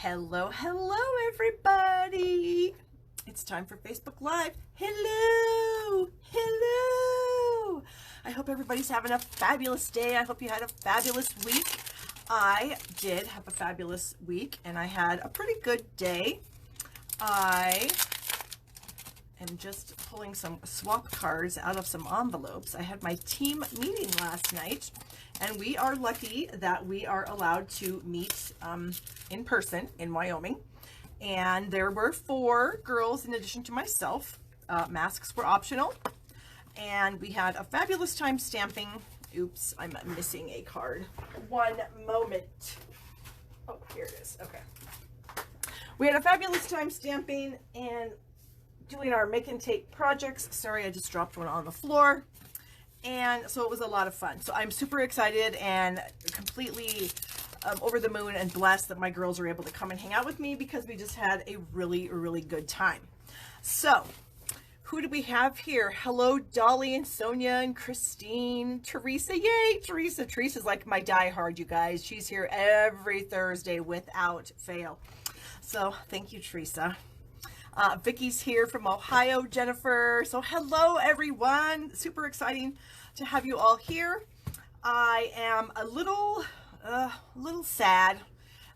Hello, hello, everybody. It's time for Facebook Live. Hello, hello. I hope everybody's having a fabulous day. I hope you had a fabulous week. I did have a fabulous week, and I had a pretty good day. I am just pulling some swap cards out of some envelopes. I had my team meeting last night, and we are lucky that we are allowed to meet in person in Wyoming. And there were 4 girls in addition to myself. Masks were optional. And we had a fabulous time stamping. Oops, I'm missing a card. One moment. Oh, here it is. Okay. We had a fabulous time stamping and doing our make and take projects. Sorry, I just dropped one on the floor. And so it was a lot of fun. So I'm super excited and completely over the moon and blessed that my girls are able to come and hang out with me because we just had a really, really good time. So who do we have here? Hello, Dolly and Sonia and Christine. Teresa, yay, Teresa. Teresa's like my diehard, you guys. She's here every Thursday without fail. So thank you, Teresa. Vicky's here from Ohio, Jennifer. So hello, everyone. Super exciting to have you all here. I am a little sad.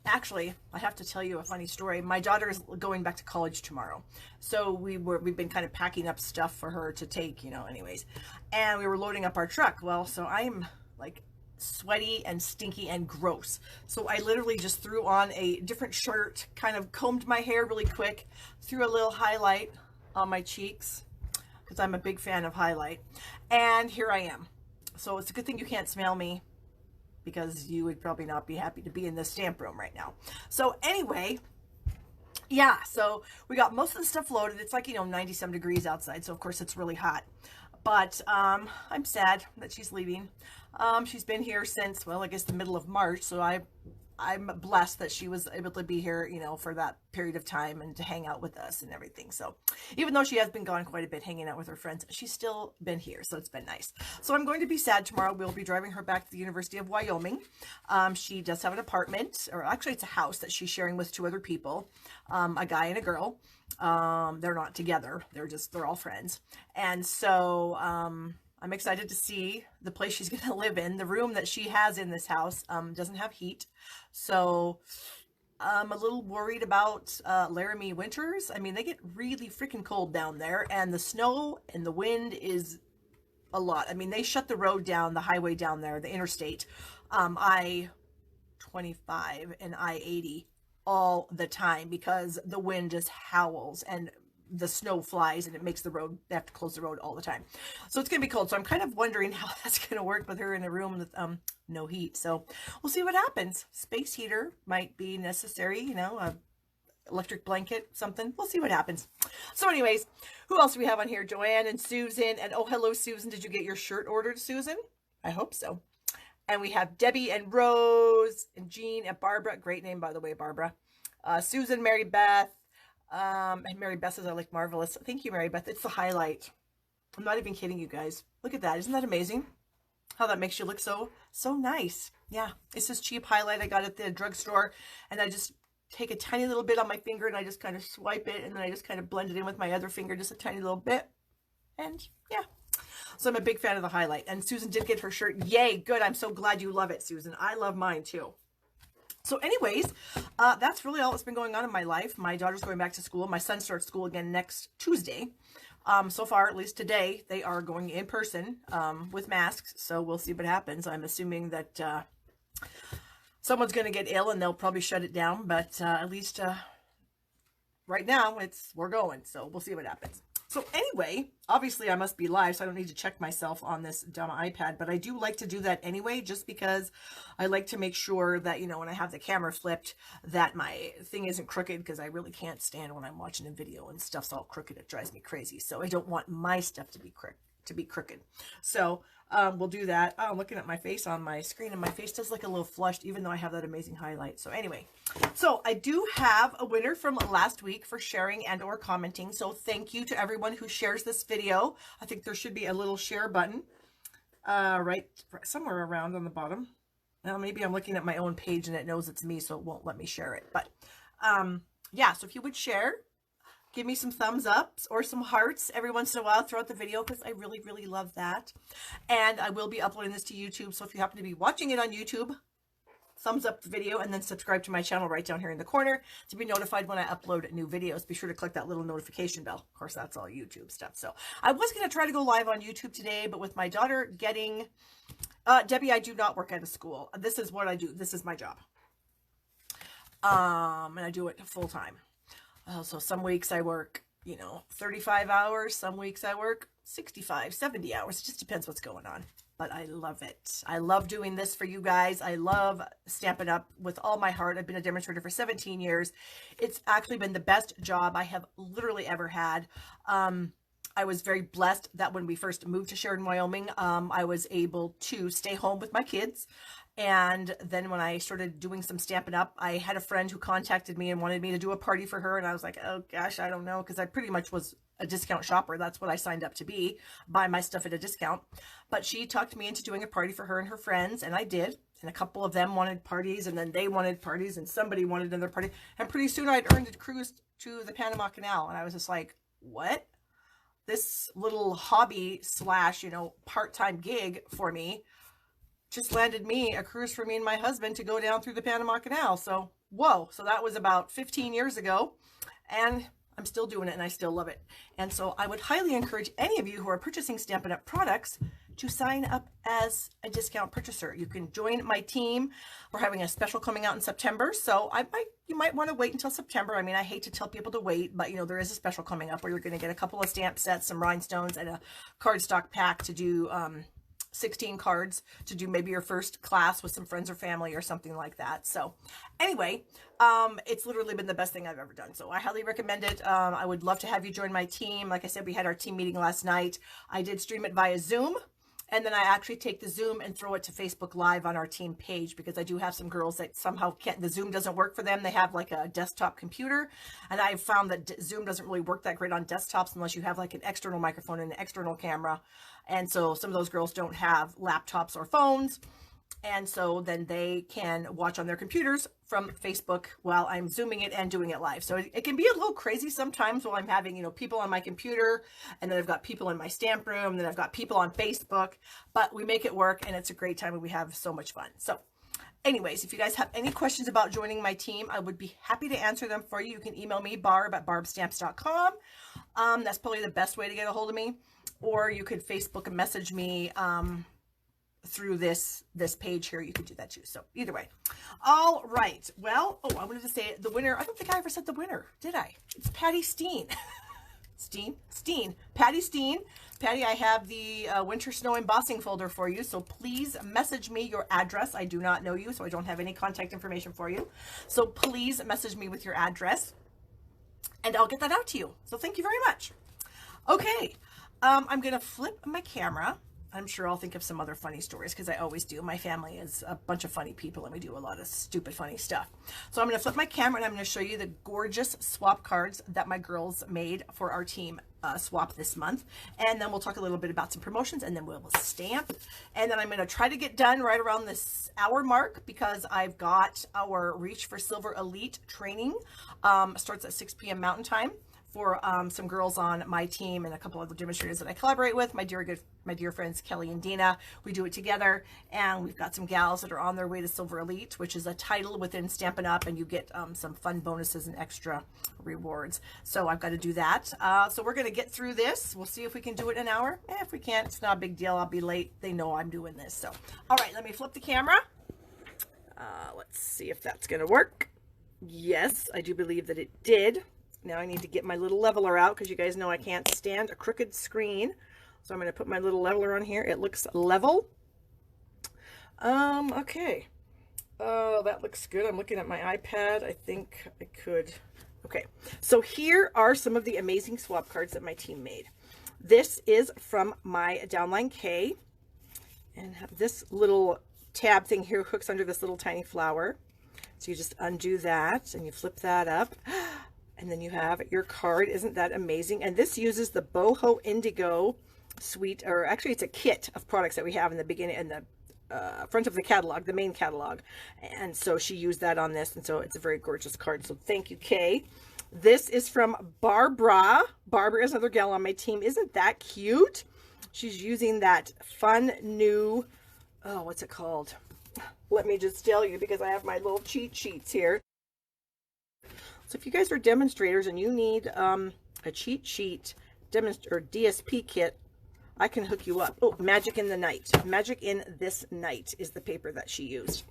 Actually, I have to tell you a funny story. My daughter is going back to college tomorrow. So we've been kind of packing up stuff for her to take, anyways. And we were loading up our truck. Well, so I'm like sweaty and stinky and gross. So I literally just threw on a different shirt, kind of combed my hair really quick, threw a little highlight on my cheeks because I'm a big fan of highlight. And here I am. So it's a good thing you can't smell me, because you would probably not be happy to be in the stamp room right now. So anyway, yeah, so we got most of the stuff loaded. It's like, 90-some degrees outside, so of course it's really hot. But I'm sad that she's leaving. She's been here since, well, I guess the middle of March, so I'm blessed that she was able to be here, for that period of time and to hang out with us and everything. So even though she has been gone quite a bit hanging out with her friends, she's still been here, so it's been nice. So I'm going to be sad tomorrow. We'll be driving her back to the University of Wyoming. She does have an apartment, or actually it's a house that she's sharing with 2 other people, a guy and a girl. They're not together. They're all friends. And so, I'm excited to see the place she's going to live in. The room that she has in this house doesn't have heat. So I'm a little worried about Laramie winters. I mean, they get really freaking cold down there, and the snow and the wind is a lot. I mean, they shut the road down, the highway down there, the interstate, I-25 and I-80 all the time because the wind just howls and the snow flies and it makes the road, they have to close the road all the time. So it's going to be cold. So I'm kind of wondering how that's going to work with her in a room with no heat. So we'll see what happens. Space heater might be necessary, a electric blanket, something. We'll see what happens. So anyways, who else do we have on here? Joanne and Susan. And oh, hello, Susan. Did you get your shirt ordered, Susan? I hope so. And we have Debbie and Rose and Jean and Barbara. Great name, by the way, Barbara. Susan, Mary Beth. And Mary Beth says, I like marvelous. Thank you, Mary Beth. It's the highlight. I'm not even kidding you guys. Look at that. Isn't that amazing? How that makes you look so nice. Yeah. It's this cheap highlight I got at the drugstore. And I just take a tiny little bit on my finger and I just kind of swipe it. And then I just kind of blend it in with my other finger, just a tiny little bit. And yeah. So I'm a big fan of the highlight. And Susan did get her shirt. Yay. Good. I'm so glad you love it, Susan. I love mine too. So anyways, that's really all that's been going on in my life. My daughter's going back to school. My son starts school again next Tuesday. So far, at least today, they are going in person with masks. So we'll see what happens. I'm assuming that someone's going to get ill and they'll probably shut it down. But at least right now, we're going. So we'll see what happens. So anyway, obviously I must be live, so I don't need to check myself on this dumb iPad, but I do like to do that anyway, just because I like to make sure that, when I have the camera flipped, that my thing isn't crooked, because I really can't stand when I'm watching a video and stuff's all crooked. It drives me crazy. So I don't want my stuff to be crooked. So we'll do that. Oh, I'm looking at my face on my screen, and my face does look a little flushed, even though I have that amazing highlight. So anyway, so I do have a winner from last week for sharing and or commenting. So thank you to everyone who shares this video. I think there should be a little share button right somewhere around on the bottom. Now maybe I'm looking at my own page and it knows it's me, so it won't let me share it. But Yeah, so if you would share, give me some thumbs ups or some hearts every once in a while throughout the video, because I really, really love that. And I will be uploading this to YouTube. So if you happen to be watching it on YouTube, thumbs up the video and then subscribe to my channel right down here in the corner to be notified when I upload new videos. Be sure to click that little notification bell. Of course, that's all YouTube stuff. So I was going to try to go live on YouTube today, but with my daughter getting, Debbie, I do not work at a school. This is what I do. This is my job. And I do it full time. So some weeks I work, 35 hours. Some weeks I work 65, 70 hours. It just depends what's going on. But I love it. I love doing this for you guys. I love Stampin' Up! With all my heart. I've been a demonstrator for 17 years. It's actually been the best job I have literally ever had. I was very blessed that when we first moved to Sheridan, Wyoming, I was able to stay home with my kids. And then when I started doing some Stampin' Up, I had a friend who contacted me and wanted me to do a party for her. And I was like, oh gosh, I don't know. Because I pretty much was a discount shopper. That's what I signed up to be, buy my stuff at a discount. But she talked me into doing a party for her and her friends. And I did. And a couple of them wanted parties, and then they wanted parties, and somebody wanted another party. And pretty soon I'd earned a cruise to the Panama Canal. And I was just like, what? This little hobby slash, part-time gig for me just landed me a cruise for me and my husband to go down through the Panama Canal. So, whoa. So that was about 15 years ago, and I'm still doing it and I still love it. And so I would highly encourage any of you who are purchasing Stampin' Up! Products to sign up as a discount purchaser. You can join my team. We're having a special coming out in September. So you might want to wait until September. I mean, I hate to tell people to wait, but there is a special coming up where you're going to get a couple of stamp sets, some rhinestones, and a cardstock pack to do, 16 cards to do maybe your first class with some friends or family or something like that. So anyway, it's literally been the best thing I've ever done. So I highly recommend it. I would love to have you join my team. Like I said, we had our team meeting last night. I did stream it via Zoom. And then I actually take the Zoom and throw it to Facebook Live on our team page, because I do have some girls that somehow the Zoom doesn't work for them. They have like a desktop computer. And I've found that Zoom doesn't really work that great on desktops unless you have like an external microphone and an external camera. And so some of those girls don't have laptops or phones. And so then they can watch on their computers from Facebook while I'm Zooming it and doing it live. So it can be a little crazy sometimes while I'm having, people on my computer, and then I've got people in my stamp room, and then I've got people on Facebook, but we make it work, and it's a great time, and we have so much fun. So anyways, if you guys have any questions about joining my team, I would be happy to answer them for you. You can email me, Barb at barbstamps.com. That's probably the best way to get a hold of me. Or you could Facebook message me, through this page here. You could do that too. So either way. All right. Well, I wanted to say the winner. I don't think I ever said the winner, did I? It's Patty Steen. Steen. Patty Steen. Patty, I have the winter snow embossing folder for you. So please message me your address. I do not know you, so I don't have any contact information for you. So please message me with your address, and I'll get that out to you. So thank you very much. Okay. I'm going to flip my camera. I'm sure I'll think of some other funny stories, because I always do. My family is a bunch of funny people, and we do a lot of stupid, funny stuff. So I'm going to flip my camera, and I'm going to show you the gorgeous swap cards that my girls made for our team swap this month. And then we'll talk a little bit about some promotions, and then we'll stamp. And then I'm going to try to get done right around this hour mark, because I've got our Reach for Silver Elite training. Starts at 6 p.m. Mountain Time. For some girls on my team and a couple of the demonstrators that I collaborate with, my dear friends Kelly and Dina. We do it together, and we've got some gals that are on their way to Silver Elite, which is a title within Stampin' Up, and you get some fun bonuses and extra rewards. So I've got to do that. So we're going to get through this. We'll see if we can do it in an hour. If we can't, it's not a big deal. I'll be late. They know I'm doing this. So, all right, let me flip the camera. Let's see if that's going to work. Yes, I do believe that it did. Now I need to get my little leveler out, because you guys know I can't stand a crooked screen. So I'm going to put my little leveler on here. It looks level. Okay. That looks good. I'm looking at my iPad. I think I could. Okay. So here are some of the amazing swap cards that my team made. This is from my Downline K. And this little tab thing here hooks under this little tiny flower. So you just undo that and you flip that up. And then you have your card. Isn't that amazing? And this uses the Boho Indigo suite, or actually it's a kit of products that we have in the beginning, in the front of the catalog, the main catalog. And so she used that on this. And so it's a very gorgeous card. So thank you, Kay. This is from Barbara. Barbara is another gal on my team. Isn't that cute? She's using that fun new, oh, what's it called? Let me just tell you, because I have my little cheat sheets here. So if you guys are demonstrators and you need a cheat sheet or DSP kit, I can hook you up. Oh, Magic in the Night. Magic in This Night is the paper that she used.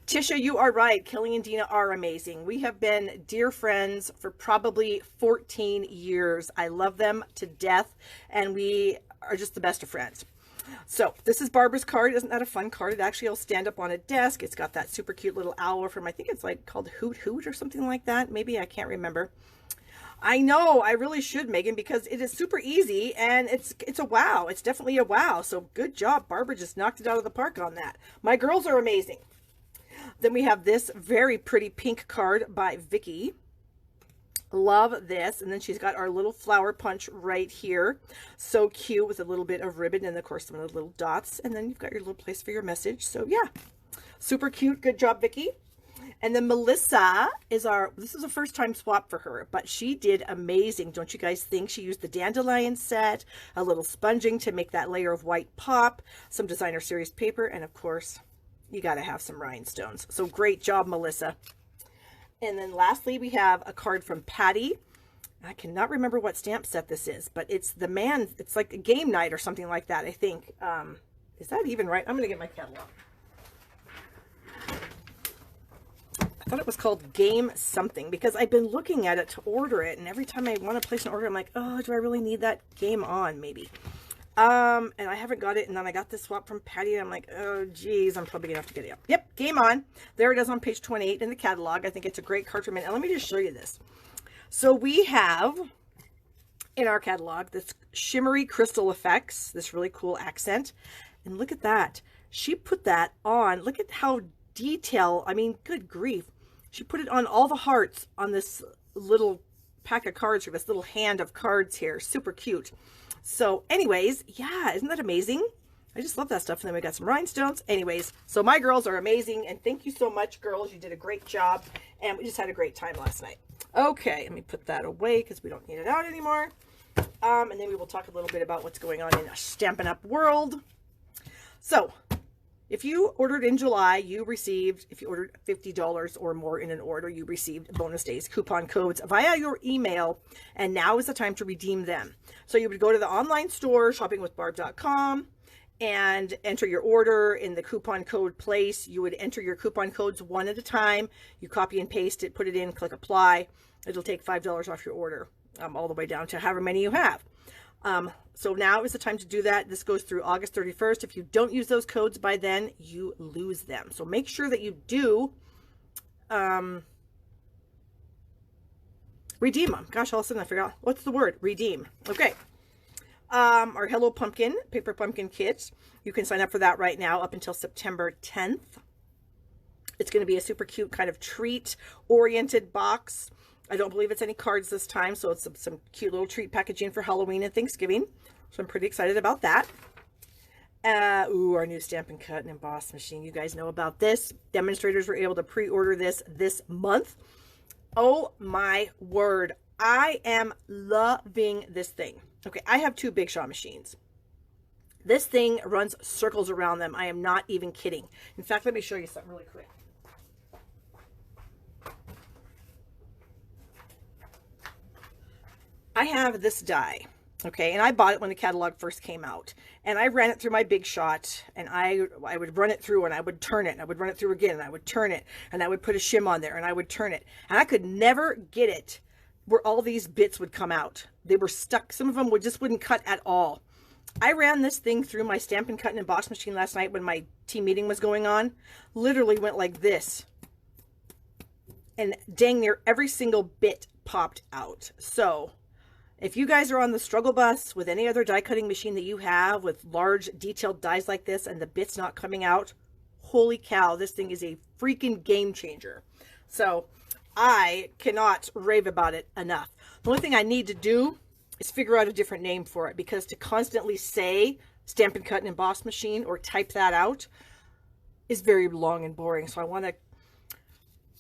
Tisha, you are right. Kelly and Dina are amazing. We have been dear friends for probably 14 years. I love them to death, and we are just the best of friends. So this is Barbara's card. Isn't that a fun card? It actually will stand up on a desk. It's got that super cute little owl from, I think it's like called Hoot Hoot or something like that. Maybe, I can't remember. I know, I really should, Megan, because it is super easy and it's a wow. It's definitely a wow. So good job. Barbara just knocked it out of the park on that. My girls are amazing. Then we have this very pretty pink card by Vicky. Love this. And then she's got our little flower punch right here. So cute, with a little bit of ribbon and of course some of the little dots. And then you've got your little place for your message. So yeah, super cute. Good job, Vicky. And then Melissa is this is a first time swap for her, but she did amazing. Don't you guys think? She used the dandelion set, a little sponging to make that layer of white pop, some designer series paper, and of course, you got to have some rhinestones. So great job, Melissa. And then lastly, we have a card from Patty. I cannot remember what stamp set this is, but it's it's like a game night or something like that, I think. Is that even right? I'm going to get my catalog. I thought it was called Game Something because I've been looking at it to order it, and every time I want to place an order, I'm like, oh, do I really need that Game On? Maybe. And I haven't got it, and then I got this swap from Patty, and I'm like, oh, geez, I'm probably going to have to get it up. Yep, Game On. There it is on page 28 in the catalog. I think it's a great card for me. And let me just show you this. So we have in our catalog this shimmery crystal effects, this really cool accent. And look at that. She put that on. Look at how detail, I mean, good grief. She put it on all the hearts on this little pack of cards, or this little hand of cards here. Super cute. So anyways, yeah, isn't that amazing? I just love that stuff. And then we got some rhinestones. Anyways, so my girls are amazing. And thank you so much, girls. You did a great job. And we just had a great time last night. Okay, let me put that away because we don't need it out anymore. And then we will talk a little bit about what's going on in a Stampin' Up world. So if you ordered in July, you received, if you ordered $50 or more in an order, you received bonus days coupon codes via your email, and now is the time to redeem them. So you would go to the online store, shoppingwithbarb.com, and enter your order in the coupon code place. You would enter your coupon codes one at a time. You copy and paste it, put it in, click apply. It'll take $5 off your order, all the way down to however many you have. So now is the time to do that. This goes through August 31st. If you don't use those codes by then, you lose them. So make sure that you do redeem them. Gosh, all of a sudden I forgot. What's the word? Redeem. Okay. Our Hello Pumpkin, Paper Pumpkin Kit. You can sign up for that right now up until September 10th. It's going to be a super cute kind of treat-oriented box. I don't believe it's any cards this time, so it's some cute little treat packaging for Halloween and Thanksgiving. So I'm pretty excited about that. Ooh, our new Stampin' Cut and Emboss machine. You guys know about this. Demonstrators were able to pre-order this month. Oh my word. I am loving this thing. Okay, I have two Big Shot machines. This thing runs circles around them. I am not even kidding. In fact, let me show you something really quick. I have this die, okay, and I bought it when the catalog first came out, and I ran it through my Big Shot, and I would run it through, and I would turn it, and I would run it through again, and I would turn it, and I would put a shim on there, and I would turn it, and I could never get it where all these bits would come out. They were stuck. Some of them just wouldn't cut at all. I ran this thing through my Stampin' Cut and Emboss machine last night when my team meeting was going on. Literally went like this, and dang near every single bit popped out. So if you guys are on the struggle bus with any other die cutting machine that you have with large detailed dies like this and the bits not coming out, holy cow, this thing is a freaking game changer. So I cannot rave about it enough. The only thing I need to do is figure out a different name for it, because to constantly say Stampin' Cut and Emboss machine or type that out is very long and boring. So I want to,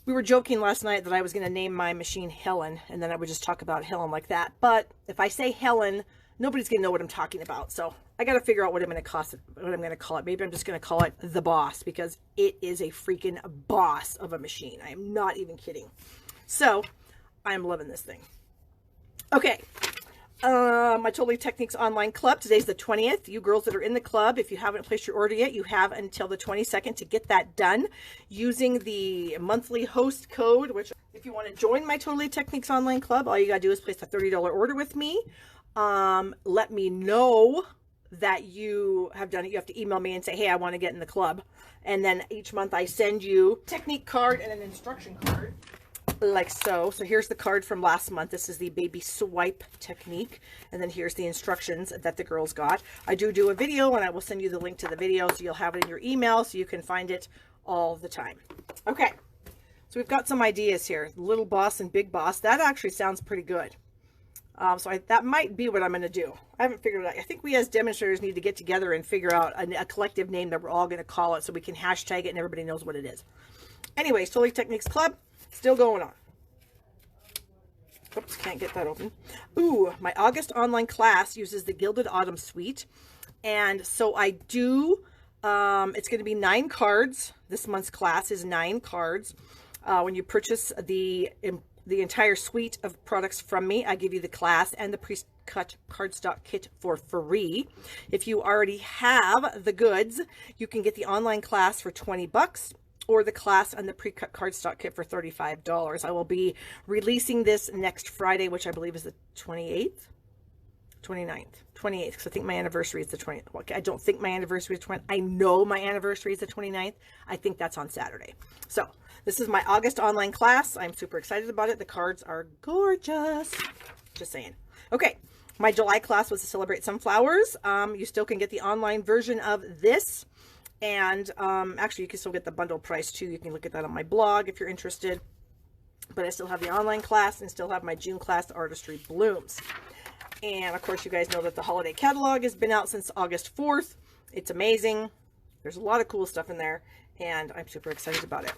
we were joking last night that I was going to name my machine Helen, and then I would just talk about Helen like that. But if I say Helen, nobody's going to know what I'm talking about. So I got to figure out what I'm going to call it. Maybe I'm just going to call it the Boss, because it is a freaking boss of a machine. I am not even kidding. So I'm loving this thing. Okay. My Totally Techniques online club. Today's the 20th. You girls that are in the club, if you haven't placed your order yet, you have until the 22nd to get that done using the monthly host code, which if you want to join my Totally Techniques online club, all you got to do is place a $30 order with me. Let me know that you have done it. You have to email me and say, hey, I want to get in the club. And then each month I send you a technique card and an instruction card. Like so. So here's the card from last month. This is the baby swipe technique. And then here's the instructions that the girls got. I do a video, and I will send you the link to the video so you'll have it in your email so you can find it all the time. Okay. So we've got some ideas here. Little Boss and Big Boss. That actually sounds pretty good. That might be what I'm going to do. I haven't figured it out. I think we as demonstrators need to get together and figure out a collective name that we're all going to call it so we can hashtag it and everybody knows what it is. Anyways, Totally Techniques Club. Still going on. Oops, can't get that open. Ooh, my August online class uses the Gilded Autumn Suite. And so I do, it's going to be 9 cards. This month's class is 9 cards. When you purchase the entire suite of products from me, I give you the class and the pre-cut cardstock kit for free. If you already have the goods, you can get the online class for 20 bucks. Or the class and the pre-cut cardstock kit for $35. I will be releasing this next Friday, which I believe is the 28th? 29th. 28th, because I think my anniversary is the 20th. Well, I don't think my anniversary is 20th. I know my anniversary is the 29th. I think that's on Saturday. So this is my August online class. I'm super excited about it. The cards are gorgeous. Just saying. Okay. My July class was to celebrate sunflowers. You still can get the online version of this. And actually, you can still get the bundle price too. You can look at that on my blog if you're interested. But I still have the online class and still have my June class, Artistry Blooms. And of course, you guys know that the holiday catalog has been out since August 4th. It's amazing. There's a lot of cool stuff in there, and I'm super excited about it.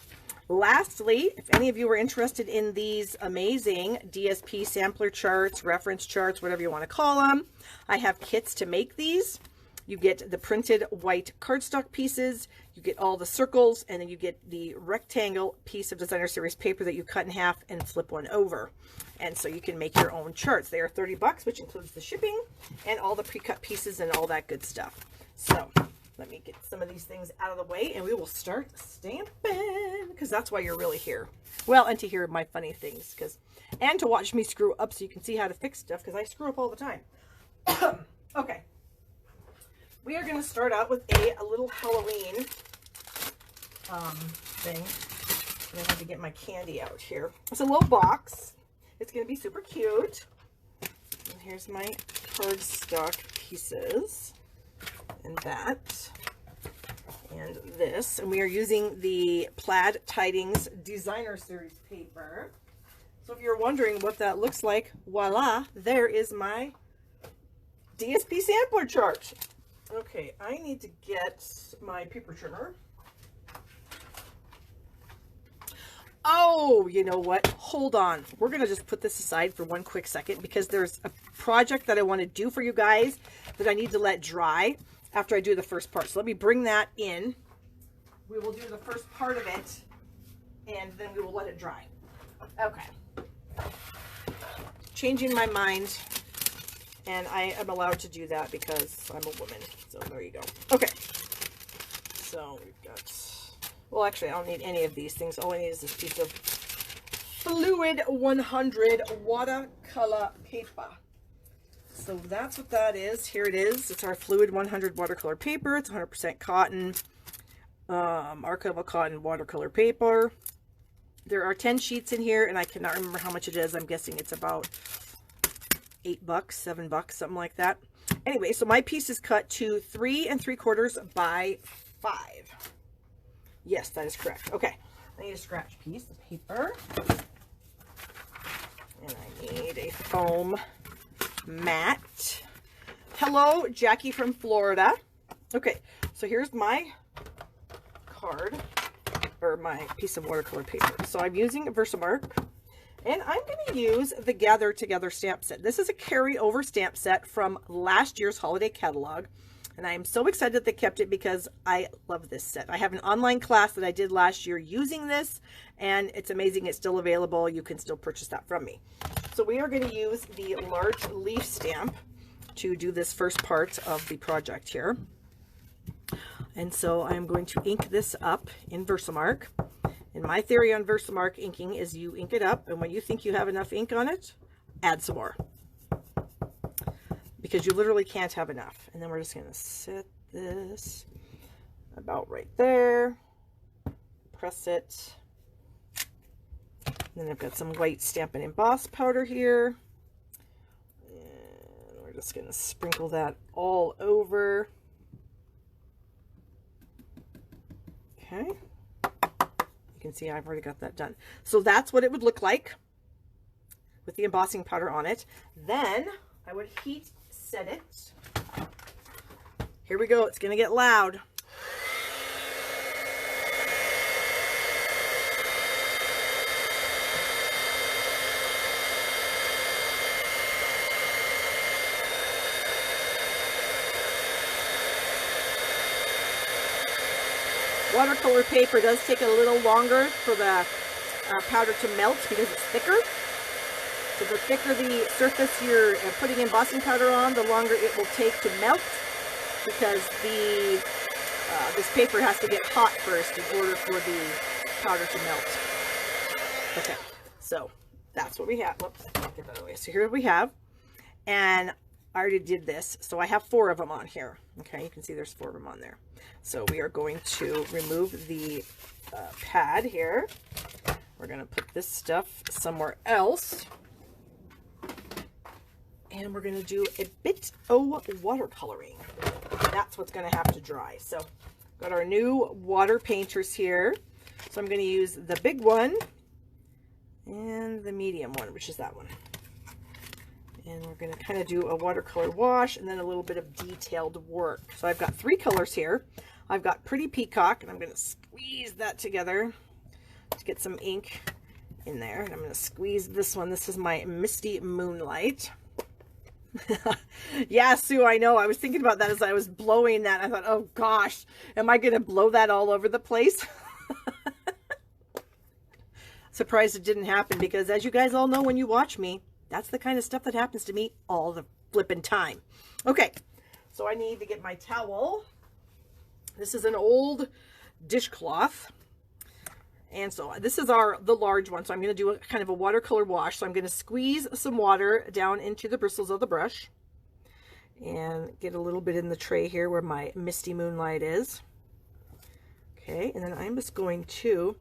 Lastly, if any of you are interested in these amazing DSP sampler charts, reference charts, whatever you want to call them, I have kits to make these. You get the printed white cardstock pieces, you get all the circles, and then you get the rectangle piece of Designer Series paper that you cut in half and flip one over. And so you can make your own charts. They are 30 bucks, which includes the shipping and all the pre-cut pieces and all that good stuff. So let me get some of these things out of the way and we will start stamping, because that's why you're really here. Well, and to hear my funny things, and to watch me screw up so you can see how to fix stuff, because I screw up all the time. Okay. We are going to start out with a little Halloween thing. I'm going to have to get my candy out here. It's a little box. It's going to be super cute. And here's my cardstock pieces. And that. And this. And we are using the Plaid Tidings Designer Series paper. So if you're wondering what that looks like, voila, there is my DSP sampler chart. Okay, I need to get my paper trimmer. Oh, you know what? Hold on. We're going to just put this aside for one quick second, because there's a project that I want to do for you guys that I need to let dry after I do the first part. So let me bring that in. We will do the first part of it, and then we will let it dry. Okay. Changing my mind. And I am allowed to do that because I'm a woman. So there you go. Okay. So we've got, well, actually, I don't need any of these things. All I need is this piece of Fluid 100 watercolor paper. So that's what that is. Here it is. It's our Fluid 100 watercolor paper. It's 100% cotton, archival cotton watercolor paper. There are 10 sheets in here, and I cannot remember how much it is. I'm guessing it's about $8, $7, something like that. Anyway, so my piece is cut to 3 3/4 by 5. Yes, that is correct. Okay, I need a scratch piece of paper, and I need a foam mat. Hello, Jackie from Florida. Okay, so here's my card, or my piece of watercolor paper. So I'm using Versamark, and I'm going to use the Gather Together stamp set. This is a carryover stamp set from last year's holiday catalog, and I am so excited that they kept it because I love this set. I have an online class that I did last year using this, and it's amazing. It's still available. You can still purchase that from me. So we are going to use the large leaf stamp to do this first part of the project here. And so I'm going to ink this up in Versamark. And my theory on Versamark inking is you ink it up, and when you think you have enough ink on it, add some more. Because you literally can't have enough. And then we're just going to set this about right there. Press it. And then I've got some white Stampin' Emboss powder here. And we're just going to sprinkle that all over. Okay. You can see I've already got that done. So that's what it would look like with the embossing powder on it. Then I would heat set it. Here we go. It's going to get loud. Watercolor paper does take a little longer for the powder to melt because it's thicker. So the thicker the surface you're putting embossing powder on, the longer it will take to melt, because the this paper has to get hot first in order for the powder to melt. Okay, so that's what we have. Whoops, get that away. So here we have, and I already did this, so I have 4 of them on here. Okay, you can see there's 4 of them on there. So we are going to remove the pad here. We're going to put this stuff somewhere else. And we're going to do a bit of watercoloring. That's what's going to have to dry. So got our new water painters here. So I'm going to use the big one and the medium one, which is that one. And we're going to kind of do a watercolor wash and then a little bit of detailed work. So I've got 3 colors here. I've got Pretty Peacock, and I'm going to squeeze that together to get some ink in there. And I'm going to squeeze this one. This is my Misty Moonlight. Yeah, Sue, I know. I was thinking about that as I was blowing that. I thought, oh gosh, am I going to blow that all over the place? Surprised it didn't happen, because as you guys all know when you watch me, that's the kind of stuff that happens to me all the flipping time. Okay, so I need to get my towel. This is an old dishcloth. And so this is the large one. So I'm going to do a kind of a watercolor wash. So I'm going to squeeze some water down into the bristles of the brush and get a little bit in the tray here where my Misty Moonlight is. Okay, and then I'm just going to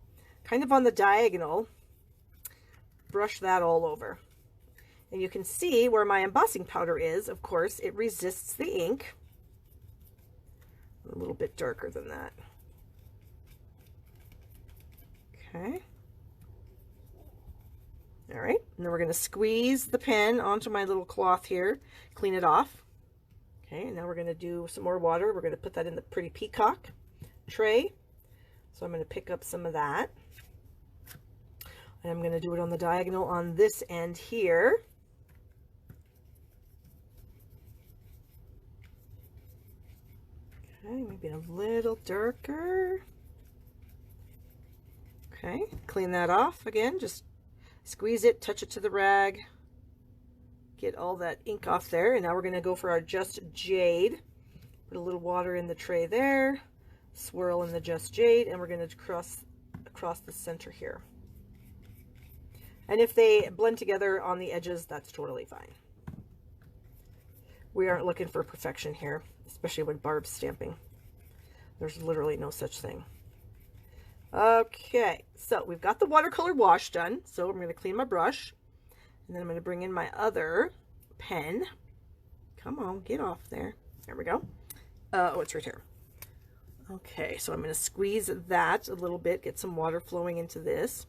kind of on the diagonal brush that all over. And you can see where my embossing powder is. Of course, it resists the ink. A little bit darker than that. Okay. All right. And then we're going to squeeze the pen onto my little cloth here, clean it off. Okay. And now we're going to do some more water. We're going to put that in the Pretty Peacock tray. So I'm going to pick up some of that. And I'm going to do it on the diagonal on this end here. Okay, maybe a little darker. Okay, clean that off again. Just squeeze it, touch it to the rag, get all that ink off there. And now we're going to go for our Just Jade. Put a little water in the tray there, swirl in the Just Jade, and we're going to cross across the center here. And if they blend together on the edges, that's totally fine. We aren't looking for perfection here, especially when Barb's stamping. There's literally no such thing. Okay, so we've got the watercolor wash done. So I'm going to clean my brush, and then I'm going to bring in my other pen. Come on, get off there. There we go. Oh, it's right here. Okay, so I'm going to squeeze that a little bit, get some water flowing into this.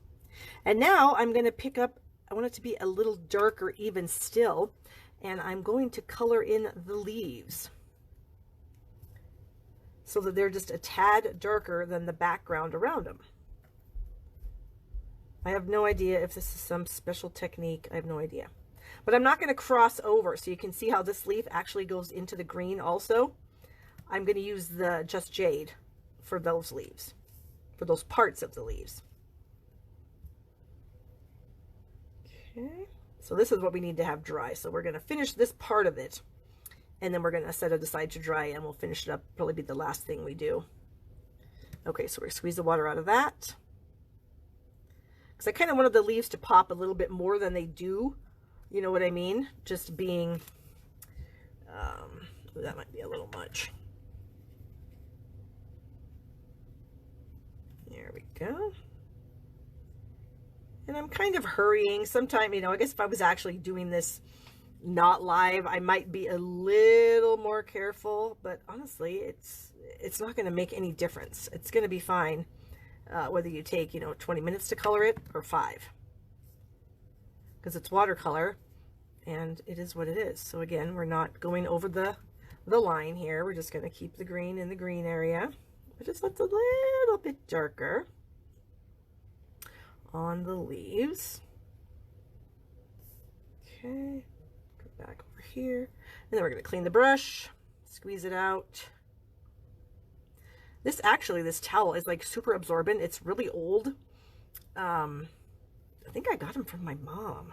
And now I'm going to pick up, I want it to be a little darker even still. and I'm going to color in the leaves so that they're just a tad darker than the background around them. I have no idea if this is some special technique. I have no idea. But I'm not going to cross over, so you can see how this leaf actually goes into the green also. I'm going to use the Just Jade for those leaves, for those parts of the leaves. Okay, so this is what we need to have dry. So we're going to finish this part of it, and then we're going to set it aside to dry, and we'll finish it up. Probably be the last thing we do. Okay, so we're going to squeeze the water out of that, because I kind of wanted the leaves to pop a little bit more than they do. You know what I mean? Just being, that might be a little much. There we go. And I'm kind of hurrying. Sometime, you know, I guess if I was actually doing this not live, I might be a little more careful, but honestly, it's not going to make any difference. It's going to be fine, whether you take, you know, 20 minutes to color it or 5, because it's watercolor and it is what it is. So again, we're not going over the line here. We're just going to keep the green in the green area, but just that's a little bit darker on the leaves. Okay, go back over here, and then we're going to clean the brush, squeeze it out. This towel is like super absorbent. It's really old. I think I got them from my mom.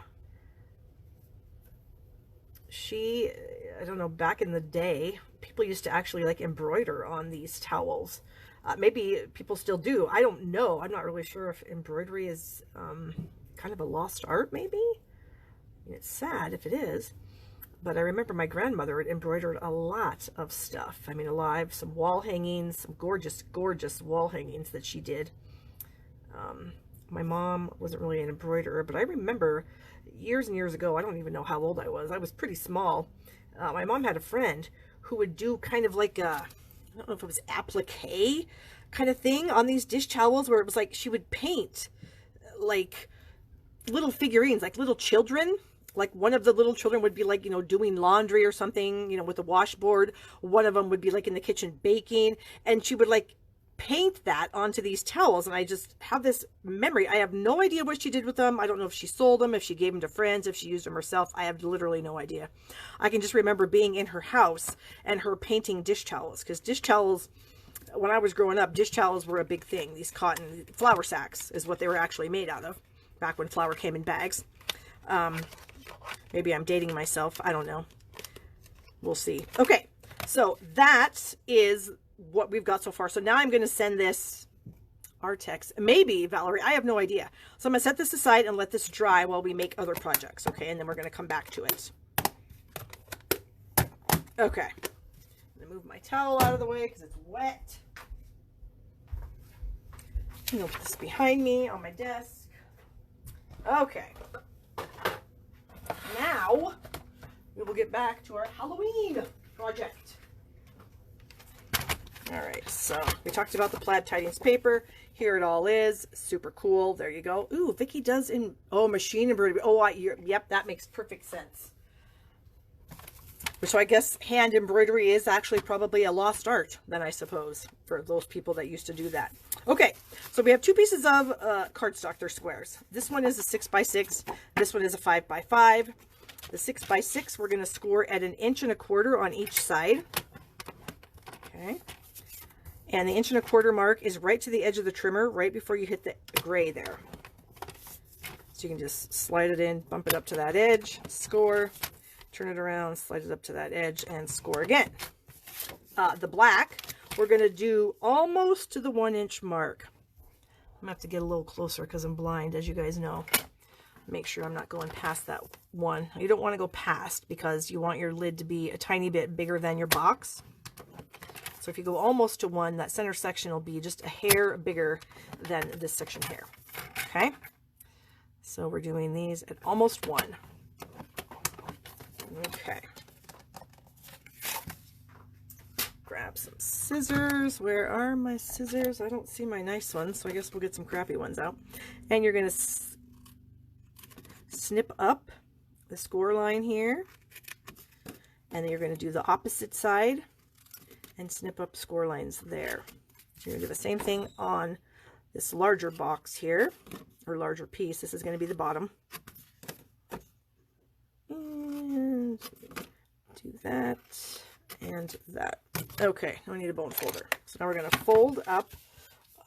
I don't know, back in the day, people used to actually like embroider on these towels. Maybe people still do. I don't know. I'm not really sure if embroidery is kind of a lost art, maybe. I mean, it's sad if it is. But I remember my grandmother had embroidered a lot of stuff. I mean, some wall hangings, some gorgeous, gorgeous wall hangings that she did. My mom wasn't really an embroiderer, but I remember years and years ago, I don't even know how old I was pretty small. My mom had a friend who would do kind of like I don't know if it was applique kind of thing on these dish towels, where it was like she would paint like little figurines, like little children. Like one of the little children would be like, you know, doing laundry or something, you know, with a washboard. One of them would be like in the kitchen baking, and she would like paint that onto these towels. And I just have this memory. I have no idea what she did with them. I don't know if she sold them, if she gave them to friends, if she used them herself. I have literally no idea. I can just remember being in her house and her painting dish towels, because dish towels, when I was growing up, dish towels were a big thing. These cotton flour sacks is what they were actually made out of back when flour came in bags. Maybe I'm dating myself. I don't know. We'll see. Okay, so that is what we've got so far. So now I'm going to send this Artex, maybe Valerie, I have no idea. So I'm going to set this aside and let this dry while we make other projects. Okay, and then we're going to come back to it. Okay, I'm going to move my towel out of the way because it's wet. I'm going to put this behind me on my desk. Okay. Now we will get back to our Halloween project. All right, so we talked about the plaid tidings paper. Here it all is. Super cool. There you go. Ooh, Vicky does machine embroidery. Oh, yep, that makes perfect sense. So I guess hand embroidery is actually probably a lost art then, I suppose, for those people that used to do that. Okay, so we have two pieces of cardstock. They're squares. This one is a 6x6. This one is a 5x5. The 6x6 we're going to score at 1 1/4 inches on each side. Okay. And the 1 1/4 inch mark is right to the edge of the trimmer, right before you hit the gray there. So you can just slide it in, bump it up to that edge, score, turn it around, slide it up to that edge, and score again. The black, we're going to do almost to the 1 inch mark. I'm going to have to get a little closer because I'm blind, as you guys know. Make sure I'm not going past that one. You don't want to go past because you want your lid to be a tiny bit bigger than your box. So if you go almost to 1, that center section will be just a hair bigger than this section here. Okay? So we're doing these at almost 1. Okay. Grab some scissors. Where are my scissors? I don't see my nice ones, so I guess we'll get some crappy ones out. And you're going to snip up the score line here. And then you're going to do the opposite side and snip up score lines there. You're going to do the same thing on this larger box here, or larger piece. This is going to be the bottom. And do that and that. Okay, now we need a bone folder. So now we're going to fold up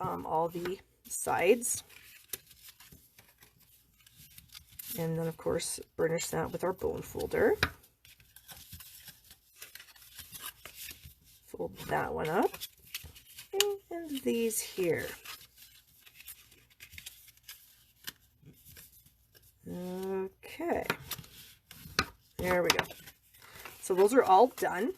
all the sides. And then, of course, burnish that with our bone folder. Fold that one up. And these here. Okay. There we go. So those are all done.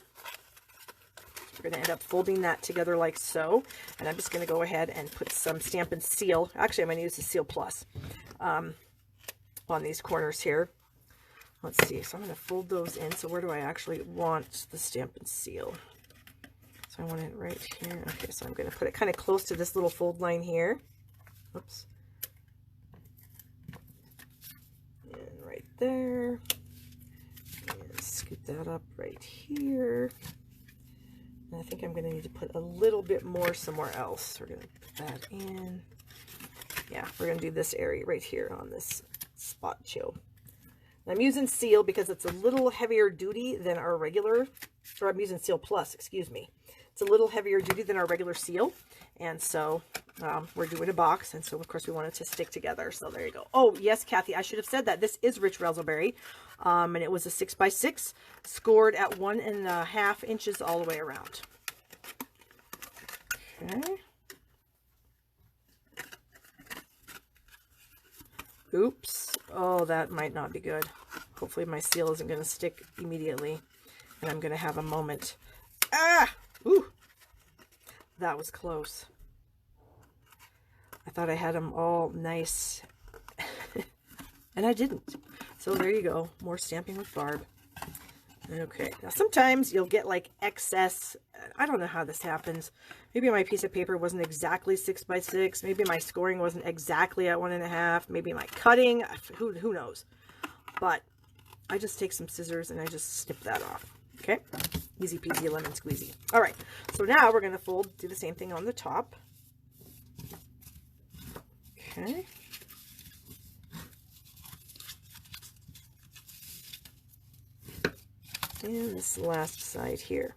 We're going to end up folding that together like so. And I'm just going to go ahead and put some Stampin' Seal. Actually, I'm going to use the Seal Plus on these corners here. Let's see. So I'm going to fold those in. So where do I actually want the Stampin' Seal? So I want it right here. Okay, so I'm going to put it kind of close to this little fold line here. Oops. And right there. And scoot that up right here. And I think I'm going to need to put a little bit more somewhere else. We're going to put that in. Yeah, we're going to do this area right here on this spot too. And I'm using Seal because it's a little heavier duty than our regular, or I'm using Seal Plus, excuse me. It's a little heavier duty than our regular seal. And so we're doing a box. And so, of course, we want it to stick together. So there you go. Oh, yes, Kathy, I should have said that. This is Rich Razzleberry. And it was a 6x6, scored at 1.5 inches all the way around. Okay. Oops. Oh, that might not be good. Hopefully my seal isn't going to stick immediately. And I'm going to have a moment. Ah! Ooh! That was close. I thought I had them all nice. And I didn't. So there you go. More stamping with Barb. Okay. Now sometimes you'll get like excess. I don't know how this happens. Maybe my piece of paper wasn't exactly 6x6. Maybe my scoring wasn't exactly at 1.5. Maybe my cutting. Who knows? But I just take some scissors and I just snip that off. Okay. Easy peasy lemon squeezy. All right. So now we're going to do the same thing on the top. Okay. And this last side here.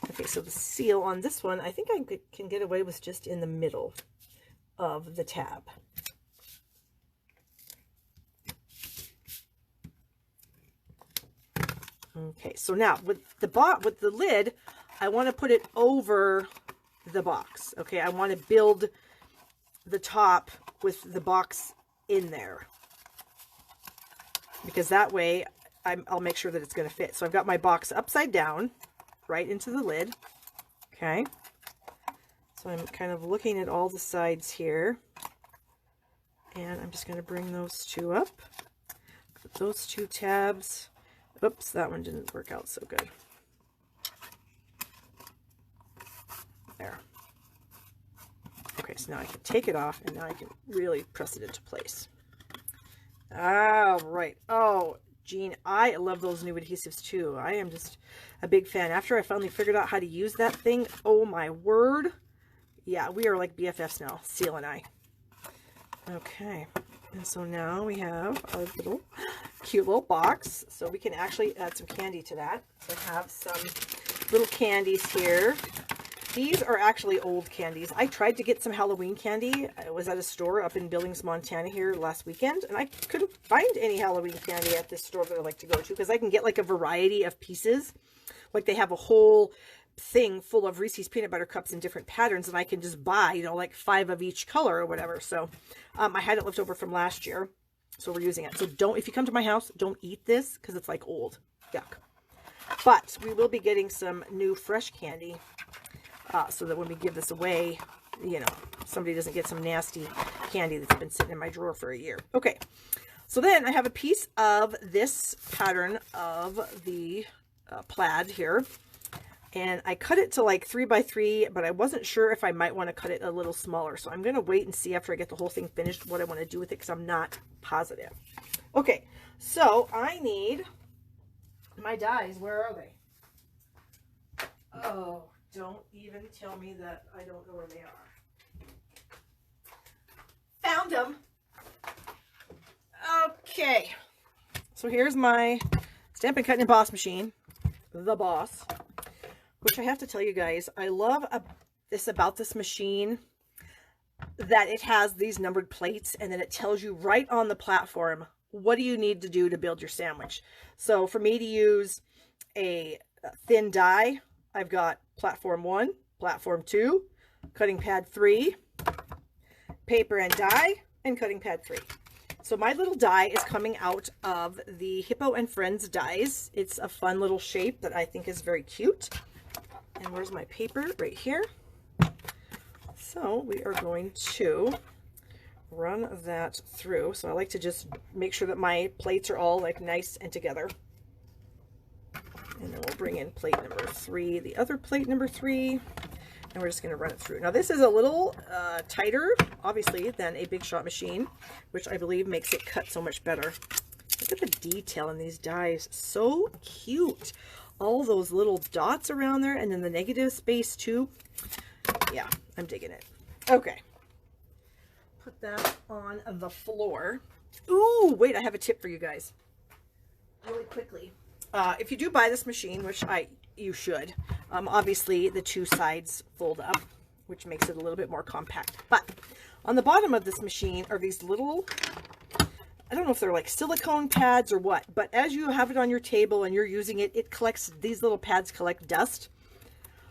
Okay, so the seal on this one, I think I can get away with just in the middle of the tab. Okay, so now with the lid, I want to put it over the box. Okay, I want to build the top with the box in there, because that way I'll make sure that it's going to fit. So I've got my box upside down right into the lid. Okay, so I'm kind of looking at all the sides here, and I'm just going to bring those two up. Put those two tabs. Oops, that one didn't work out so good. There. Okay, so now I can take it off, and now I can really press it into place. All right. Oh, Jean, I love those new adhesives too. I am just a big fan. After I finally figured out how to use that thing, oh my word. Yeah, we are like BFFs now, Seal and I. Okay, and so now we have our little cute little box. So we can actually add some candy to that. So I have some little candies here. These are actually old candies. I tried to get some Halloween candy. I was at a store up in Billings, Montana here last weekend, and I couldn't find any Halloween candy at this store that I like to go to, because I can get like a variety of pieces. Like they have a whole thing full of Reese's peanut butter cups in different patterns, and I can just buy, you know, like 5 of each color or whatever. So I had it left over from last year, so we're using it. So if you come to my house, don't eat this because it's like old. Yuck. But we will be getting some new fresh candy. So that when we give this away, you know, somebody doesn't get some nasty candy that's been sitting in my drawer for a year. Okay, so then I have a piece of this pattern of the plaid here, and I cut it to like 3x3, but I wasn't sure if I might want to cut it a little smaller. So I'm going to wait and see after I get the whole thing finished what I want to do with it, because I'm not positive. Okay, so I need My dies, where are they? Oh, don't even tell me that I don't know where they are. Found them. Okay. So here's my Stampin' Cut and Emboss machine, the Boss, which I have to tell you guys, I love this about this machine, that it has these numbered plates and then it tells you right on the platform, what do you need to do to build your sandwich? So for me to use a thin die, I've got platform 1, platform 2, cutting pad 3, paper and die, and cutting pad 3. So my little die is coming out of the Hippo and Friends dies. It's a fun little shape that I think is very cute. And where's my paper? Right here. So we are going to run that through. So I like to just make sure that my plates are all like nice and together. And then we'll bring in plate number 3, the other plate number 3, and we're just going to run it through. Now this is a little tighter, obviously, than a Big Shot machine, which I believe makes it cut so much better. Look at the detail in these dies. So cute. All those little dots around there, and then the negative space too. Yeah, I'm digging it. Okay. Put that on the floor. Ooh, wait, I have a tip for you guys. Really quickly. If you do buy this machine, which you should, obviously the 2 sides fold up, which makes it a little bit more compact. But on the bottom of this machine are these little, I don't know if they're like silicone pads or what, but as you have it on your table and you're using it, it collects, these little pads collect dust.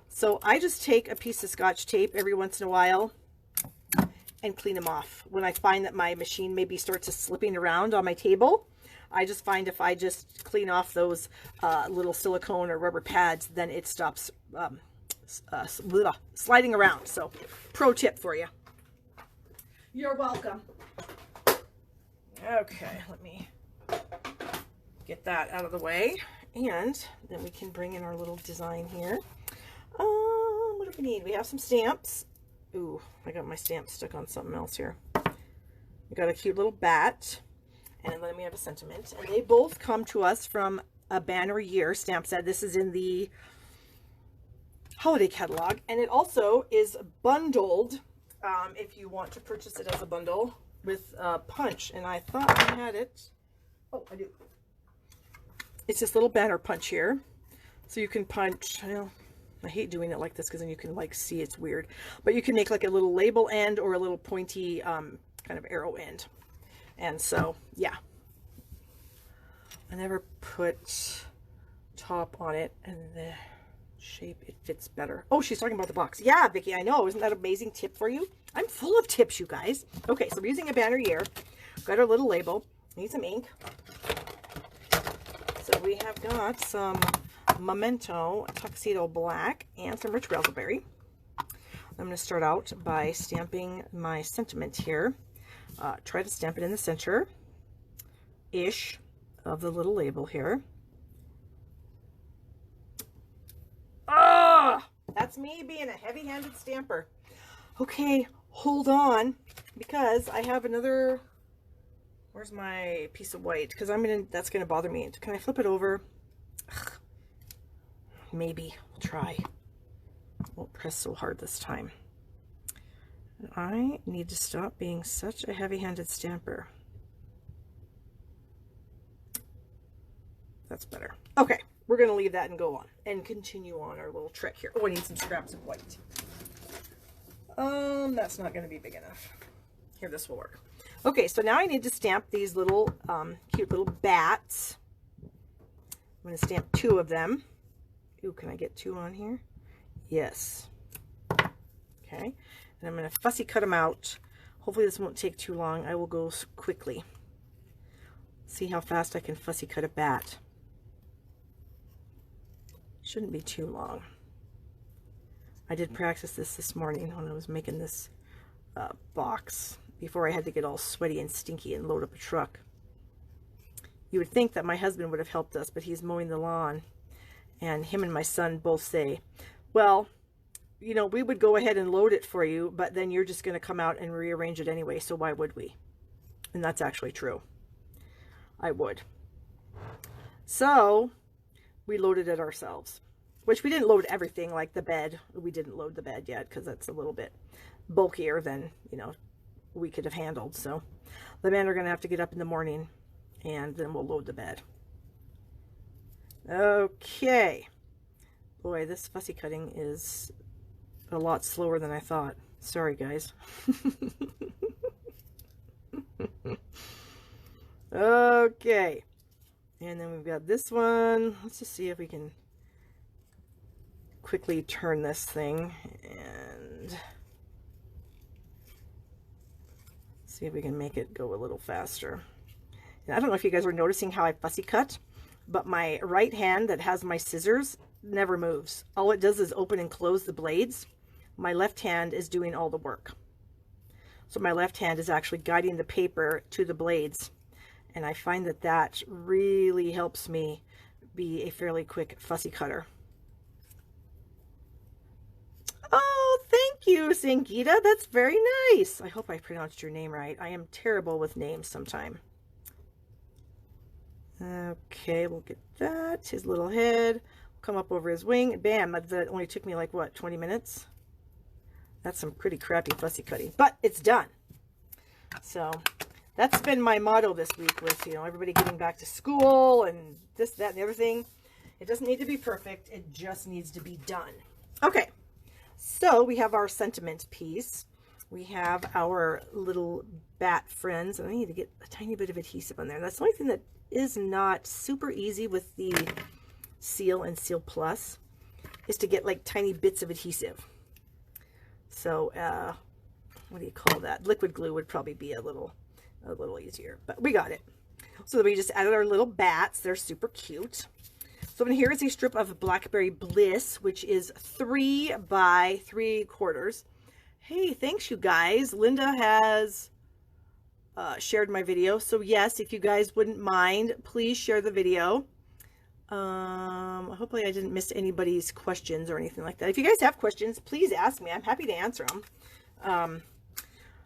So I just take a piece of Scotch tape every once in a while and clean them off. When I find that my machine maybe starts to slipping around on my table, I just find if I just clean off those little silicone or rubber pads, then it stops sliding around. So, pro tip for you. You're welcome. Okay, let me get that out of the way. And then we can bring in our little design here. What do we need? We have some stamps. Ooh, I got my stamp stuck on something else here. We got a cute little bat. And then we have a sentiment. And they both come to us from a Banner Year stamp set. This is in the holiday catalog. And it also is bundled, if you want to purchase it as a bundle, with punch. And I thought I had it. Oh, I do. It's this little banner punch here. So you can punch, well, I hate doing it like this because then you can like see it's weird. But you can make like a little label end or a little pointy kind of arrow end. And so, yeah, I never put top on it and the shape, it fits better. Oh, she's talking about the box. Yeah, Vicki, I know. Isn't that an amazing tip for you? I'm full of tips, you guys. Okay, so we're using a Banner Year. Got our little label. Need some ink. So we have got some Memento Tuxedo Black and some Rich Raspberry. I'm going to start out by stamping my sentiment here. Try to stamp it in the center-ish of the little label here. Ah, that's me being a heavy-handed stamper. Okay, hold on, because I have another, where's my piece of white? Because that's gonna bother me. Can I flip it over? Ugh. Maybe, we'll try. Won't press so hard this time. I need to stop being such a heavy-handed stamper. That's better. Okay, we're going to leave that and go on and continue on our little trick here. Oh, I need some scraps of white. That's not going to be big enough. Here, this will work. Okay, so now I need to stamp these little cute little bats. I'm going to stamp 2 of them. Ooh, can I get 2 on here? Yes. Okay. And I'm going to fussy cut them out. Hopefully this won't take too long. I will go quickly. See how fast I can fussy cut a bat. Shouldn't be too long. I did practice this morning when I was making this box before I had to get all sweaty and stinky and load up a truck. You would think that my husband would have helped us, but he's mowing the lawn. And him and my son both say, well, you know, we would go ahead and load it for you, but then you're just going to come out and rearrange it anyway, so why would we? And that's actually true. I would. So, we loaded it ourselves, which we didn't load everything, like the bed. We didn't load the bed yet because that's a little bit bulkier than, you know, we could have handled. So the men are going to have to get up in the morning and then we'll load the bed. Okay. Boy, this fussy cutting is a lot slower than I thought. Sorry, guys. Okay. And then we've got this one. Let's just see if we can quickly turn this thing and see if we can make it go a little faster. And I don't know if you guys were noticing how I fussy cut, but my right hand that has my scissors never moves. All it does is open and close the blades. My left hand is doing all the work. So my left hand is actually guiding the paper to the blades. And I find that that really helps me be a fairly quick fussy cutter. Oh, thank you, Sangita. That's very nice. I hope I pronounced your name right. I am terrible with names sometime. Okay, we'll get that. His little head. Come up over his wing. Bam, that only took me like, what, 20 minutes? That's some pretty crappy fussy cutting, but it's done. So that's been my motto this week with, you know, everybody getting back to school and this, that, and the other thing. It doesn't need to be perfect. It just needs to be done. Okay, so we have our sentiment piece. We have our little bat friends. And I need to get a tiny bit of adhesive on there. That's the only thing that is not super easy with the Seal and Seal Plus is to get like tiny bits of adhesive. So what do you call that? Liquid glue would probably be a little easier, but we got it. So we just added our little bats. They're super cute. So in here is a strip of Blackberry Bliss, which is 3 by 3/4. Hey, thanks you guys. Linda has shared my video. So yes, if you guys wouldn't mind, please share the video. Hopefully I didn't miss anybody's questions or anything like that. If you guys have questions, please ask me. I'm happy to answer them.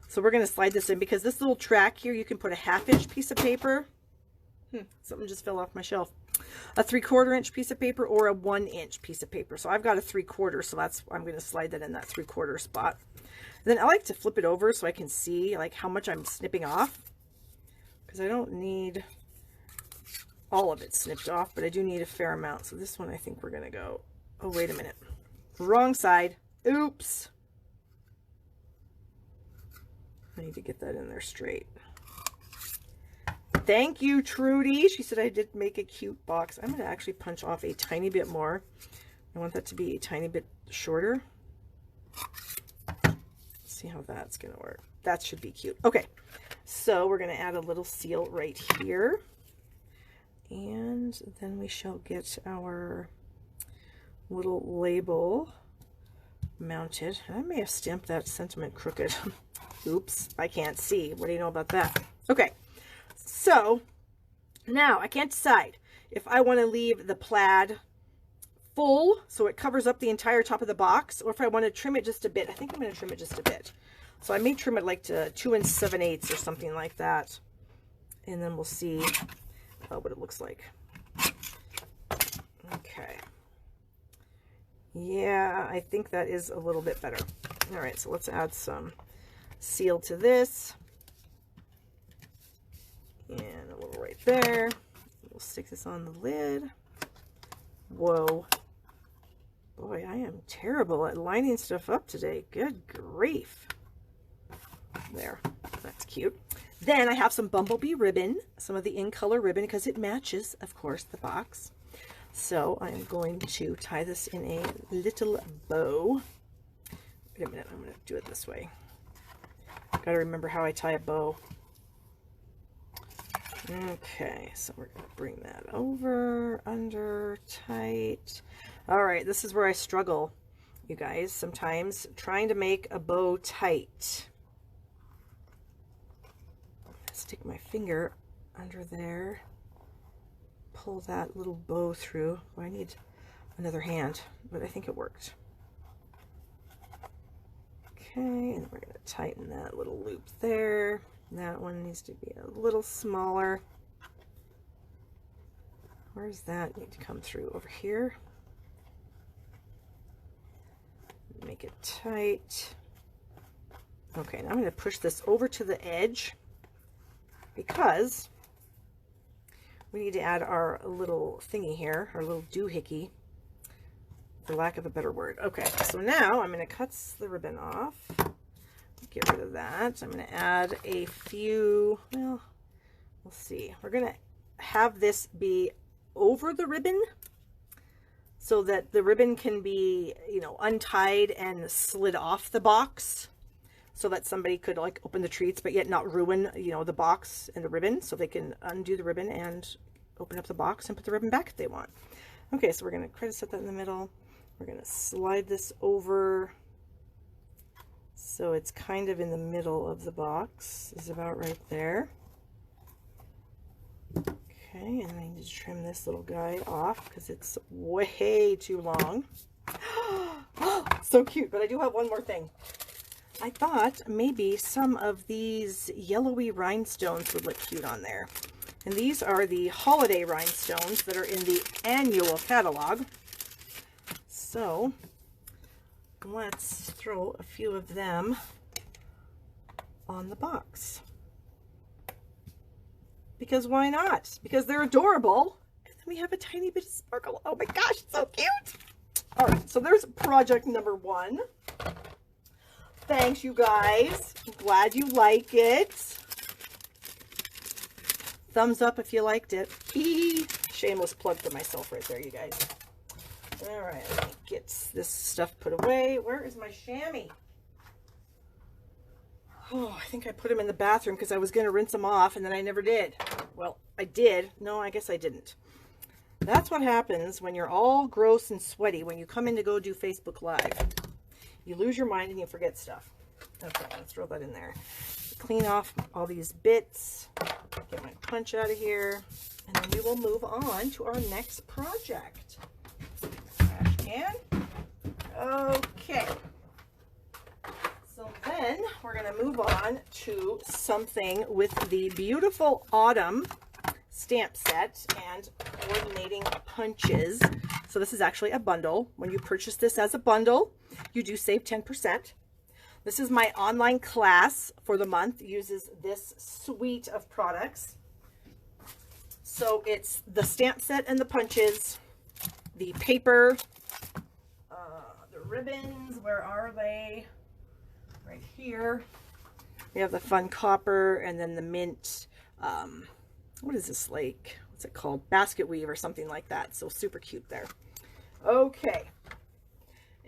So we're going to slide this in because this little track here, you can put a 1/2 inch piece of paper. Something just fell off my shelf. A 3/4 inch piece of paper or a 1 inch piece of paper. So I've got a 3/4, so that's, I'm going to slide that in that 3/4 spot. And then I like to flip it over so I can see like how much I'm snipping off, because I don't need all of it snipped off, but I do need a fair amount. So this one, I think we're going to go, oh, wait a minute. Wrong side. Oops. I need to get that in there straight. Thank you, Trudy. She said I did make a cute box. I'm going to actually punch off a tiny bit more. I want that to be a tiny bit shorter. Let's see how that's going to work. That should be cute. Okay, so we're going to add a little seal right here. And then we shall get our little label mounted. I may have stamped that sentiment crooked. Oops, I can't see. What do you know about that? Okay, so now I can't decide if I want to leave the plaid full so it covers up the entire top of the box, or if I want to trim it just a bit. I think I'm going to trim it just a bit. So I may trim it like to 2 7/8 or something like that. And then we'll see what it looks like. Okay. Yeah, I think that is a little bit better. All right, so let's add some seal to this. And a little right there. We'll stick this on the lid. Whoa. Boy, I am terrible at lining stuff up today. Good grief. There, that's cute. Then I have some Bumblebee ribbon, some of the In Color ribbon, because it matches, of course, the box. So I'm going to tie this in a little bow. Wait a minute, I'm going to do it this way. Got to remember how I tie a bow. Okay, so we're going to bring that over, under, tight. All right, this is where I struggle, you guys, sometimes trying to make a bow tight. Stick my finger under there, pull that little bow through. Well, I need another hand, but I think it worked. Okay, and we're going to tighten that little loop there. That one needs to be a little smaller. Where's that need to come through? Over here. Make it tight. Okay, now I'm going to push this over to the edge because we need to add our little thingy here, our little doohickey, for lack of a better word. Okay, so now I'm going to cut the ribbon off. Get rid of that. I'm going to add a few, well, we'll see. We're going to have this be over the ribbon so that the ribbon can be, you know, untied and slid off the box so that somebody could like open the treats but yet not ruin, you know, the box and the ribbon, so they can undo the ribbon and open up the box and put the ribbon back if they want. Okay, so we're going to try to set that in the middle. We're going to slide this over so it's kind of in the middle of the box. Is about right there. Okay, and I need to trim this little guy off because it's way too long. So cute, but I do have one more thing. I thought maybe some of these yellowy rhinestones would look cute on there. And these are the holiday rhinestones that are in the annual catalog. So let's throw a few of them on the box. Because why not? Because they're adorable. And then we have a tiny bit of sparkle. Oh my gosh, it's so cute. All right, so there's project number 1. Thanks, you guys. I'm glad you like it. Thumbs up if you liked it. Shameless plug for myself right there, you guys. All right, let me get this stuff put away. Where is my chamois? Oh, I think I put them in the bathroom because I was going to rinse them off and then I never did. Well, I did. No, I guess I didn't. That's what happens when you're all gross and sweaty when you come in to go do Facebook Live. You lose your mind and you forget stuff. Okay, let's throw that in there. Clean off all these bits. Get my punch out of here. And then we will move on to our next project. Trash can. Okay. So then we're going to move on to something with the beautiful autumn stamp set and coordinating punches. So this is actually a bundle. When you purchase this as a bundle, you do save 10%. This is my online class for the month. It uses this suite of products. So it's the stamp set and the punches, the paper, the ribbons. Where are they? Right here. We have the fun copper and then the mint. What is this, like, what's it called? Basket weave or something like that. So super cute there. Okay.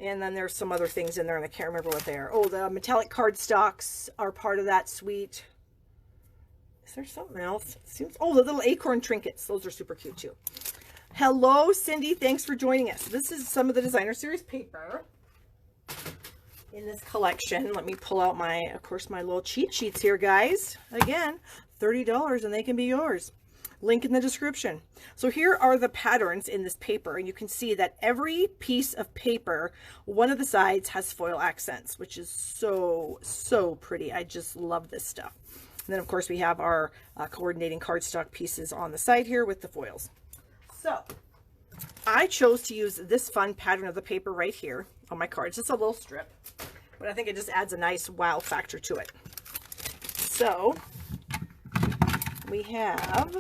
And then there's some other things in there and I can't remember what they are. Oh, the metallic cardstocks are part of that suite. Is there something else? It seems, oh, the little acorn trinkets. Those are super cute too. Hello, Cindy. Thanks for joining us. This is some of the designer series paper in this collection. Let me pull out my, of course, my little cheat sheets here, guys. Again, $30 and they can be yours. Link in the description. So here are the patterns in this paper, and you can see that every piece of paper, one of the sides has foil accents, which is so pretty. I just love this stuff. And then of course we have our coordinating cardstock pieces on the side here with the foils. So I chose to use this fun pattern of the paper right here on my cards. It's a little strip, but I think it just adds a nice wow factor to it. So we have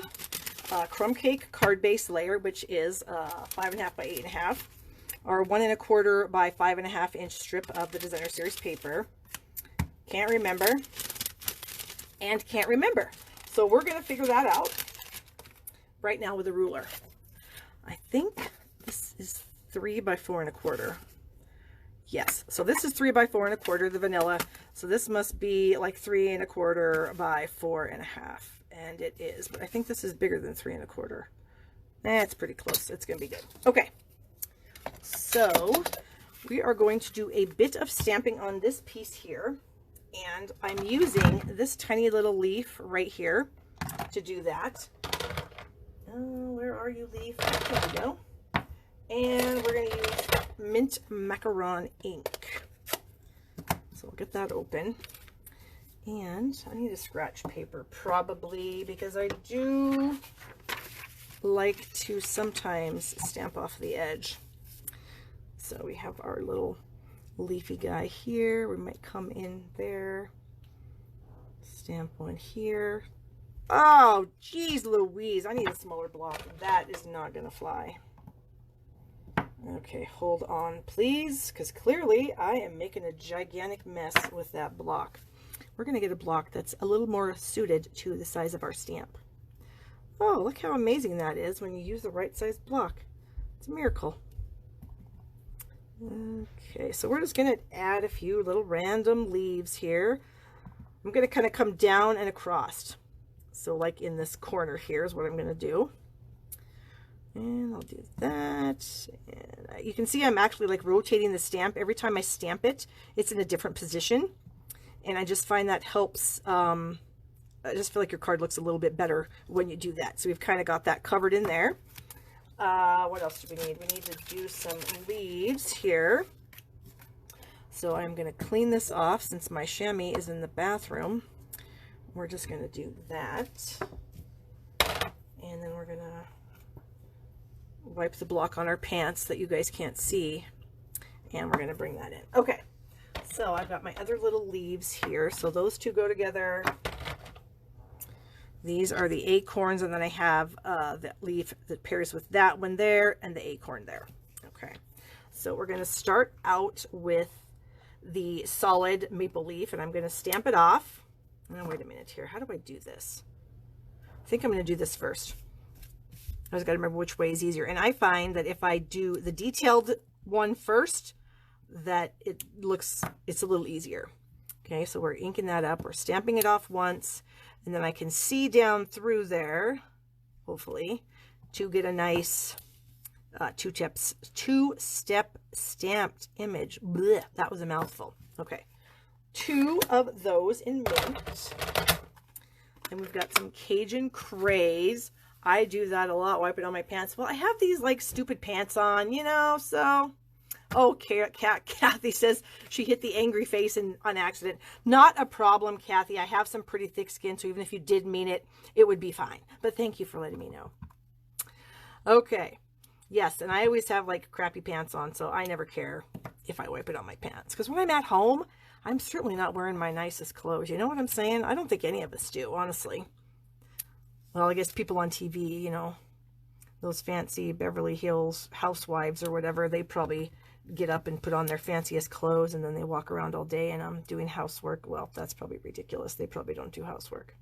a crumb cake card base layer, which is 5.5 by 8.5, our 1 1/4 by 5.5 inch strip of the designer series paper. Can't remember and can't remember. So we're going to figure that out right now with a ruler. I think this is 3 by 4 1/4. Yes, so this is 3 by 4 1/4, the vanilla. So this must be like 3 1/4 by 4.5. And it is, but I think this is bigger than 3 1/4. It's pretty close. It's going to be good. Okay. So we are going to do a bit of stamping on this piece here. And I'm using this tiny little leaf right here to do that. Where are you, leaf? There we go. And we're going to use mint macaron ink. So we'll get that open. And I need a scratch paper probably because I do like to sometimes stamp off the edge. So we have our little leafy guy here. We might come in there, stamp one here. Oh, geez Louise, I need a smaller block. That is not gonna fly. Okay, hold on, please, because clearly I am making a gigantic mess with that block. We're gonna get a block that's a little more suited to the size of our stamp. Oh, look how amazing that is when you use the right size block. It's a miracle. Okay, so we're just gonna add a few little random leaves here. I'm gonna kind of come down and across. So like in this corner here is what I'm gonna do. And I'll do that. And you can see I'm actually like rotating the stamp. Every time I stamp it, it's in a different position. And I just find that helps. I just feel like your card looks a little bit better when you do that. So we've kind of got that covered in there. What else do we need? We need to do some leaves here. So I'm going to clean this off since my chamois is in the bathroom. We're just going to do that. And then we're going to wipe the block on our pants that you guys can't see. And we're going to bring that in. Okay. So I've got my other little leaves here. So those two go together. These are the acorns, and then I have that leaf that pairs with that one there and the acorn there. Okay, so we're going to start out with the solid maple leaf, and I'm going to stamp it off. Oh, wait a minute here. How do I do this? I think I'm going to do this first. I just got to remember which way is easier. And I find that if I do the detailed one first, that it's a little easier. Okay, so we're inking that up. We're stamping it off once. And then I can see down through there, hopefully, to get a nice two-step stamped image. Blech, that was a mouthful. Okay, 2 of those in mint. And we've got some Cajun Craze. I do that a lot, wipe it on my pants. Well, I have these like stupid pants on, you know, so... Oh, Kathy says she hit the angry face on accident. Not a problem, Kathy. I have some pretty thick skin, so even if you did mean it, it would be fine. But thank you for letting me know. Okay. Yes, and I always have like crappy pants on, so I never care if I wipe it on my pants. Because when I'm at home, I'm certainly not wearing my nicest clothes. You know what I'm saying? I don't think any of us do, honestly. Well, I guess people on TV, you know, those fancy Beverly Hills housewives or whatever, they probably get up and put on their fanciest clothes and then they walk around all day and I'm doing housework. Well, that's probably ridiculous. They probably don't do housework.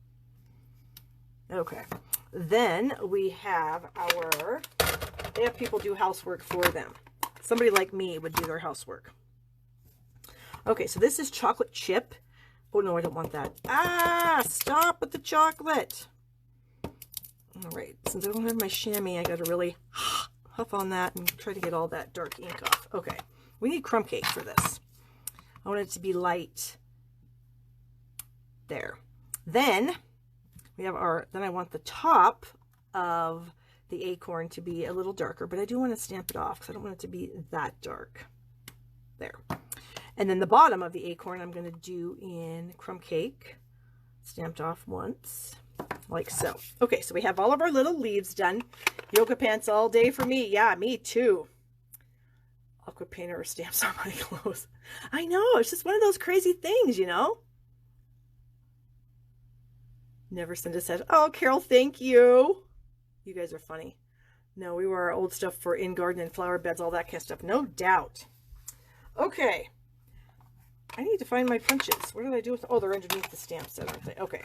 Okay. Then we have they have people do housework for them. Somebody like me would do their housework. Okay, so this is chocolate chip. Oh no, I don't want that. Ah, stop with the chocolate. All right, since I don't have my chamois, I got to really huff on that and try to get all that dark ink off. Okay, we need crumb cake for this. I want it to be light. There. Then we have then I want the top of the acorn to be a little darker, but I do want to stamp it off because I don't want it to be that dark. There. And then the bottom of the acorn I'm going to do in crumb cake, stamped off once. Like so. Okay, so we have all of our little leaves done. Yoga pants all day for me. Yeah, me too. Aqua painter or stamps on my clothes. I know, it's just one of those crazy things, you know. Never send a set. Oh, Carol, thank you. You guys are funny. No, we wear our old stuff for in garden and flower beds, all that kind of stuff. No doubt. Okay. I need to find my punches. What did I do with... Oh, they're underneath the stamp set, aren't they? Okay.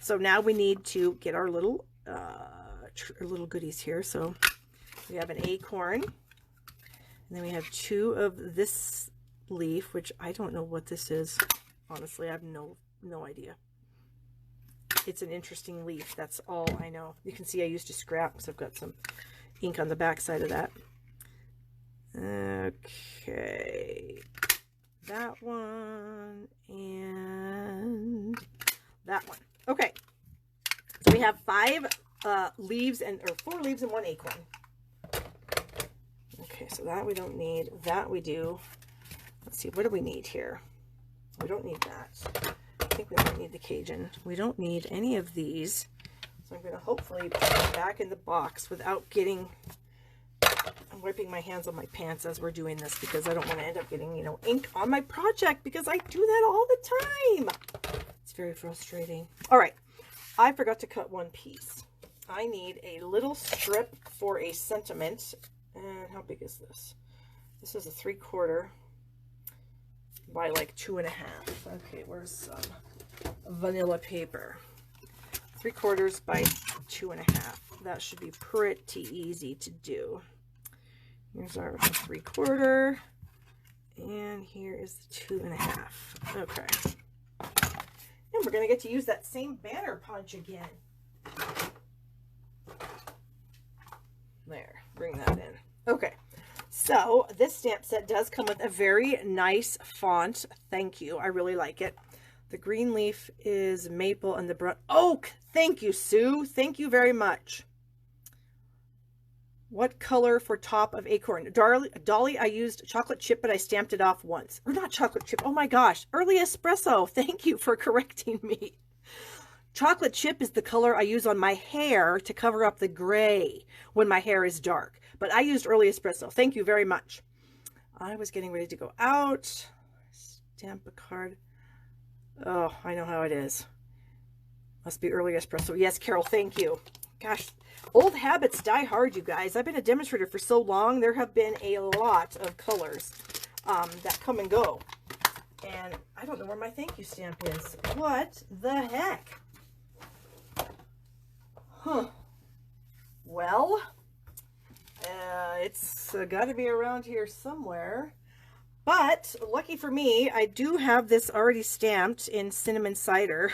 So now we need to get our little goodies here. So we have an acorn, and then we have 2 of this leaf, which I don't know what this is. Honestly, I have no idea. It's an interesting leaf. That's all I know. You can see I used a scrap because I've got some ink on the back side of that. Okay. That one and that one. Okay, so we have 5 leaves or 4 leaves and 1 acorn. Okay, so that we don't need. That we do. Let's see, what do we need here? We don't need that. I think we might need the Cajun. We don't need any of these. So I'm going to hopefully put it back in the box without getting, I'm wiping my hands on my pants as we're doing this because I don't want to end up getting, you know, ink on my project because I do that all the time. It's very frustrating. All right. I forgot to cut one piece. I need a little strip for a sentiment. And how big is this? This is a 3/4 by like 2.5. Okay, where's some vanilla paper? 3/4 by 2.5. That should be pretty easy to do. Here's our 3/4, and here is the 2.5. Okay, and we're gonna get to use that same banner punch again. There, bring that in. Okay, so this stamp set does come with a very nice font. Thank you, I really like it. The green leaf is maple and the brown oak. Thank you, Sue. Thank you very much. What color for top of acorn? Dolly, I used chocolate chip, but I stamped it off once. Or not chocolate chip. Oh my gosh. Early espresso. Thank you for correcting me. Chocolate chip is the color I use on my hair to cover up the gray when my hair is dark. But I used early espresso. Thank you very much. I was getting ready to go out. Stamp a card. Oh, I know how it is. Must be early espresso. Yes, Carol, thank you. Gosh, old habits die hard, you guys. I've been a demonstrator for so long. There have been a lot of colors that come and go. And I don't know where my thank you stamp is. What the heck? Huh. Well, it's got to be around here somewhere. But lucky for me, I do have this already stamped in cinnamon cider.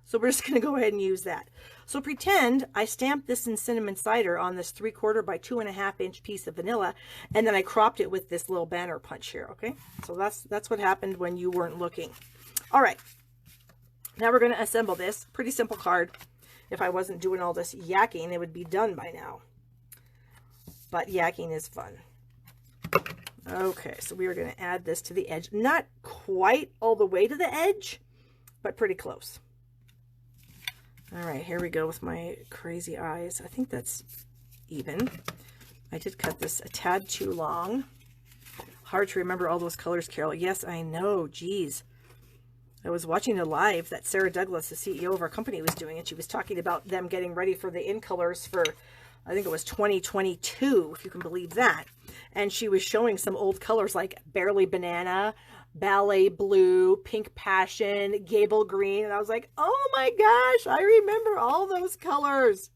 So we're just going to go ahead and use that. So pretend I stamped this in cinnamon cider on this 3/4 by 2.5 inch piece of vanilla. And then I cropped it with this little banner punch here. Okay. So that's what happened when you weren't looking. All right. Now we're going to assemble this. Pretty simple card. If I wasn't doing all this yakking, it would be done by now. But yakking is fun. Okay, so we are going to add this to the edge. Not quite all the way to the edge, but pretty close. All right, here we go with my crazy eyes. I think that's even. I did cut this a tad too long. Hard to remember all those colors, Carol. Yes, I know. Geez. I was watching a live that Sarah Douglas, the CEO of our company, was doing, and she was talking about them getting ready for the in colors for, I think it was 2022, if you can believe that. And she was showing some old colors like Barely Banana, Ballet Blue, Pink Passion, Gable Green. And I was like, oh my gosh, I remember all those colors.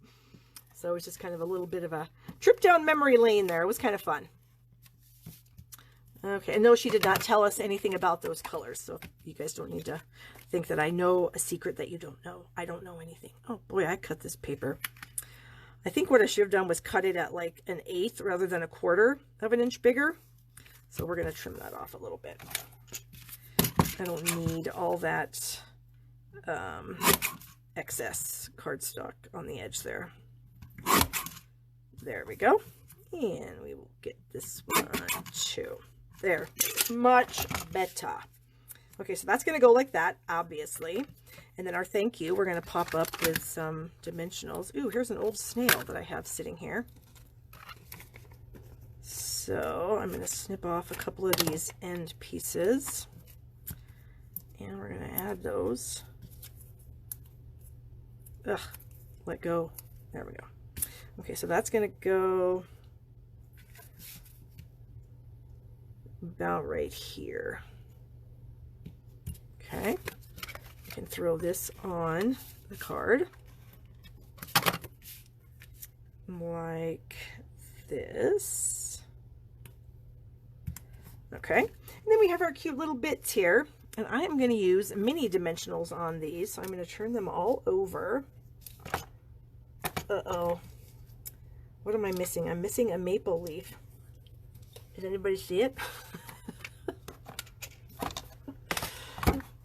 So it was just kind of a little bit of a trip down memory lane there. It was kind of fun. Okay, and no, she did not tell us anything about those colors. So you guys don't need to think that I know a secret that you don't know. I don't know anything. Oh boy, I cut this paper. I think what I should have done was cut it at like 1/8 rather than 1/4 of an inch bigger. So we're going to trim that off a little bit. I don't need all that excess cardstock on the edge there. There we go. And we will get this one too. There. Much better. Okay, so that's going to go like that, obviously. And then our thank you, we're going to pop up with some dimensionals. Ooh, here's an old snail that I have sitting here. So I'm going to snip off a couple of these end pieces. And we're going to add those. Ugh, let go. There we go. Okay, so that's going to go about right here. Okay. Can throw this on the card like this. Okay, and then we have our cute little bits here, and I am going to use mini dimensionals on these, so I'm going to turn them all over. Uh-oh, what am I missing? I'm missing a maple leaf. Did anybody see it?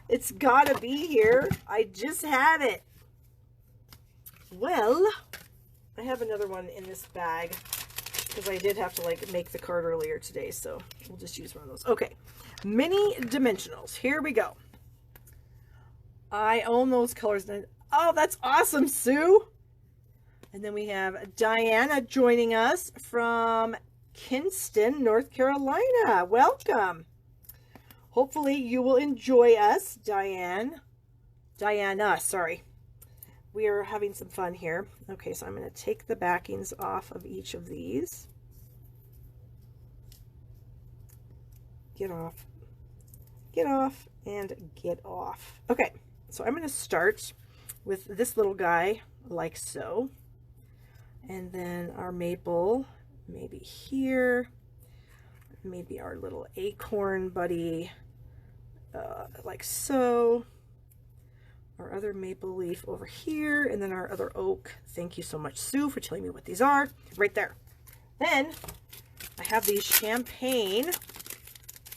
It's gotta be here. I just had it. Well, I have another one in this bag because I did have to like make the card earlier today, so we'll just use one of those. Okay, mini dimensionals. Here we go. I own those colors. Oh, that's awesome, Sue. And then we have Diana joining us from Kinston, North Carolina. Welcome. Hopefully you will enjoy us, Diana, sorry. We are having some fun here. Okay, so I'm going to take the backings off of each of these. Get off, and get off. Okay, so I'm going to start with this little guy like so. And then our maple, maybe here. Maybe our little acorn buddy, like so. Our other maple leaf over here, and then our other oak. Thank you so much, Sue, for telling me what these are. Right there. Then I have these champagne.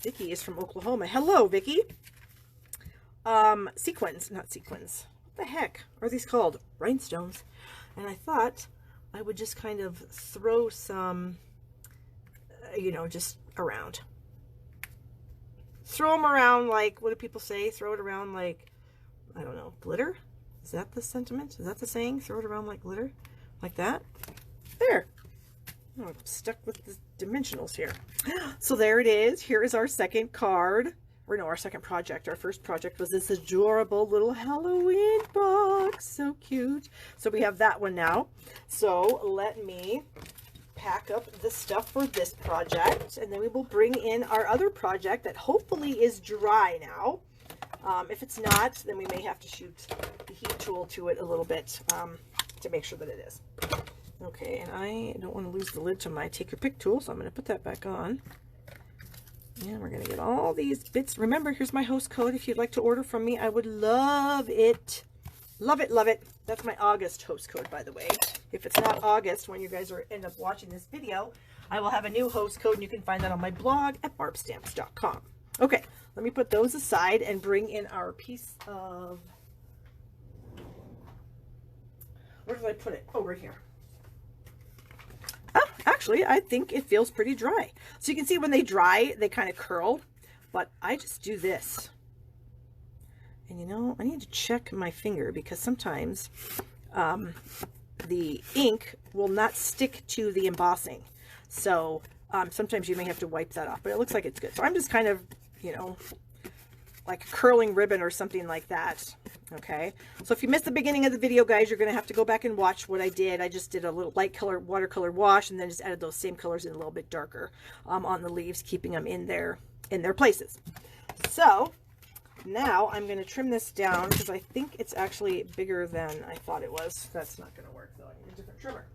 Vicky is from Oklahoma. Hello, Vicky. Sequins, not sequins. What the heck are these called? Rhinestones. And I thought I would just kind of throw some, you know, just around. Throw them around like, what do people say? Throw it around like, I don't know, glitter? Is that the sentiment? Is that the saying? Throw it around like glitter? Like that? There. Oh, I'm stuck with the dimensionals here. So there it is. Here is our second card. Or no, our second project. Our first project was this adorable little Halloween box. So cute. So we have that one now. So let me pack up the stuff for this project. And then we will bring in our other project that hopefully is dry now. If it's not, then we may have to shoot the heat tool to it a little bit to make sure that it is. Okay, and I don't want to lose the lid to my take your pick tool, so I'm going to put that back on. And we're going to get all these bits. Remember, here's my host code. If you'd like to order from me, I would love it. Love it, love it. That's my August host code, by the way. If it's not August, when you guys end up watching this video, I will have a new host code, and you can find that on my blog at barbstamps.com. Okay, let me put those aside and bring in our piece of, where did I put it? Oh, right here. Oh, actually, I think it feels pretty dry. So you can see when they dry, they kind of curl, but I just do this. And you know, I need to check my finger because sometimes the ink will not stick to the embossing. So sometimes you may have to wipe that off, but it looks like it's good. So I'm just kind of, you know, like a curling ribbon or something like that. Okay, so if you missed the beginning of the video, guys, you're going to have to go back and watch what I did. I just did a little light color watercolor wash and then just added those same colors in a little bit darker on the leaves, keeping them in their places. So now I'm going to trim this down because I think it's actually bigger than I thought it was. That's not going to work though. I need a different trimmer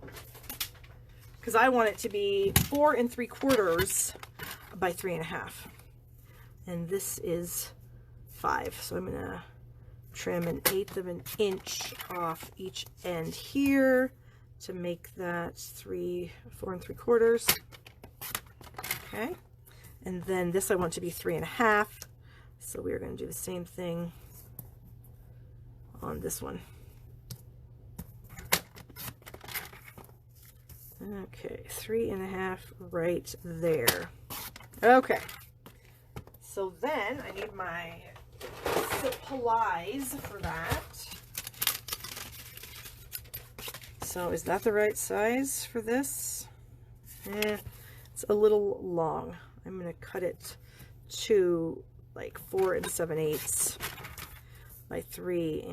because I want it to be 4 3/4 by 3.5, and this is 5. So I'm going to trim 1/8 of an inch off each end here to make that 4 3/4. Okay, and then this I want to be 3.5. So we are going to do the same thing on this one. Okay, 3.5 right there. Okay, so then I need my supplies for that. So is that the right size for this? It's a little long. I'm going to cut it to like 4 7/8 by 3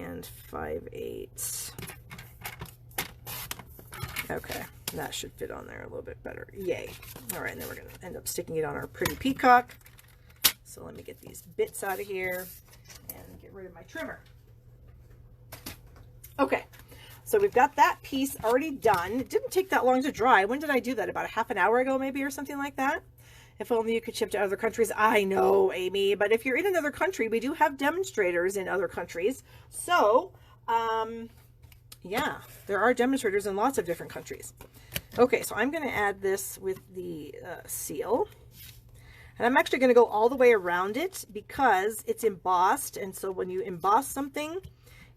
5/8. Okay, that should fit on there a little bit better. Yay. All right, and then we're going to end up sticking it on our pretty peacock. So let me get these bits out of here and get rid of my trimmer. Okay, so we've got that piece already done. It didn't take that long to dry. When did I do that? About a half an hour ago maybe, or something like that? If only you could ship to other countries. I know, Amy, but if you're in another country, we do have demonstrators in other countries. So, yeah, there are demonstrators in lots of different countries. Okay, so I'm going to add this with the seal. And I'm actually going to go all the way around it because it's embossed. And so when you emboss something,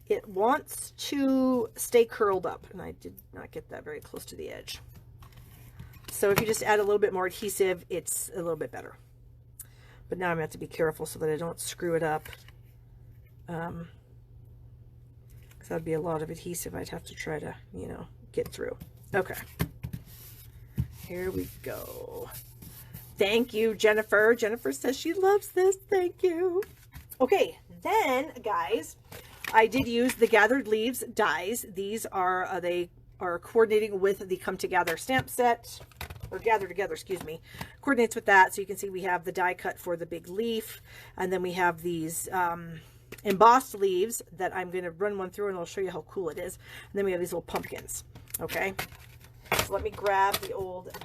it wants to stay curled up. And I did not get that very close to the edge. So if you just add a little bit more adhesive, it's a little bit better. But now I'm going to have to be careful so that I don't screw it up. Because that'd be a lot of adhesive. I'd have to try to, you know, get through. Okay. Here we go. Thank you, Jennifer. Jennifer says she loves this. Thank you. Okay, then, guys, I did use the Gathered Leaves dies. These are, they are coordinating with the Come Together stamp set, or Gather Together, excuse me. Coordinates with that. So you can see we have the die cut for the big leaf, and then we have these embossed leaves that I'm going to run one through, and I'll show you how cool it is. And then we have these little pumpkins. Okay, so let me grab the old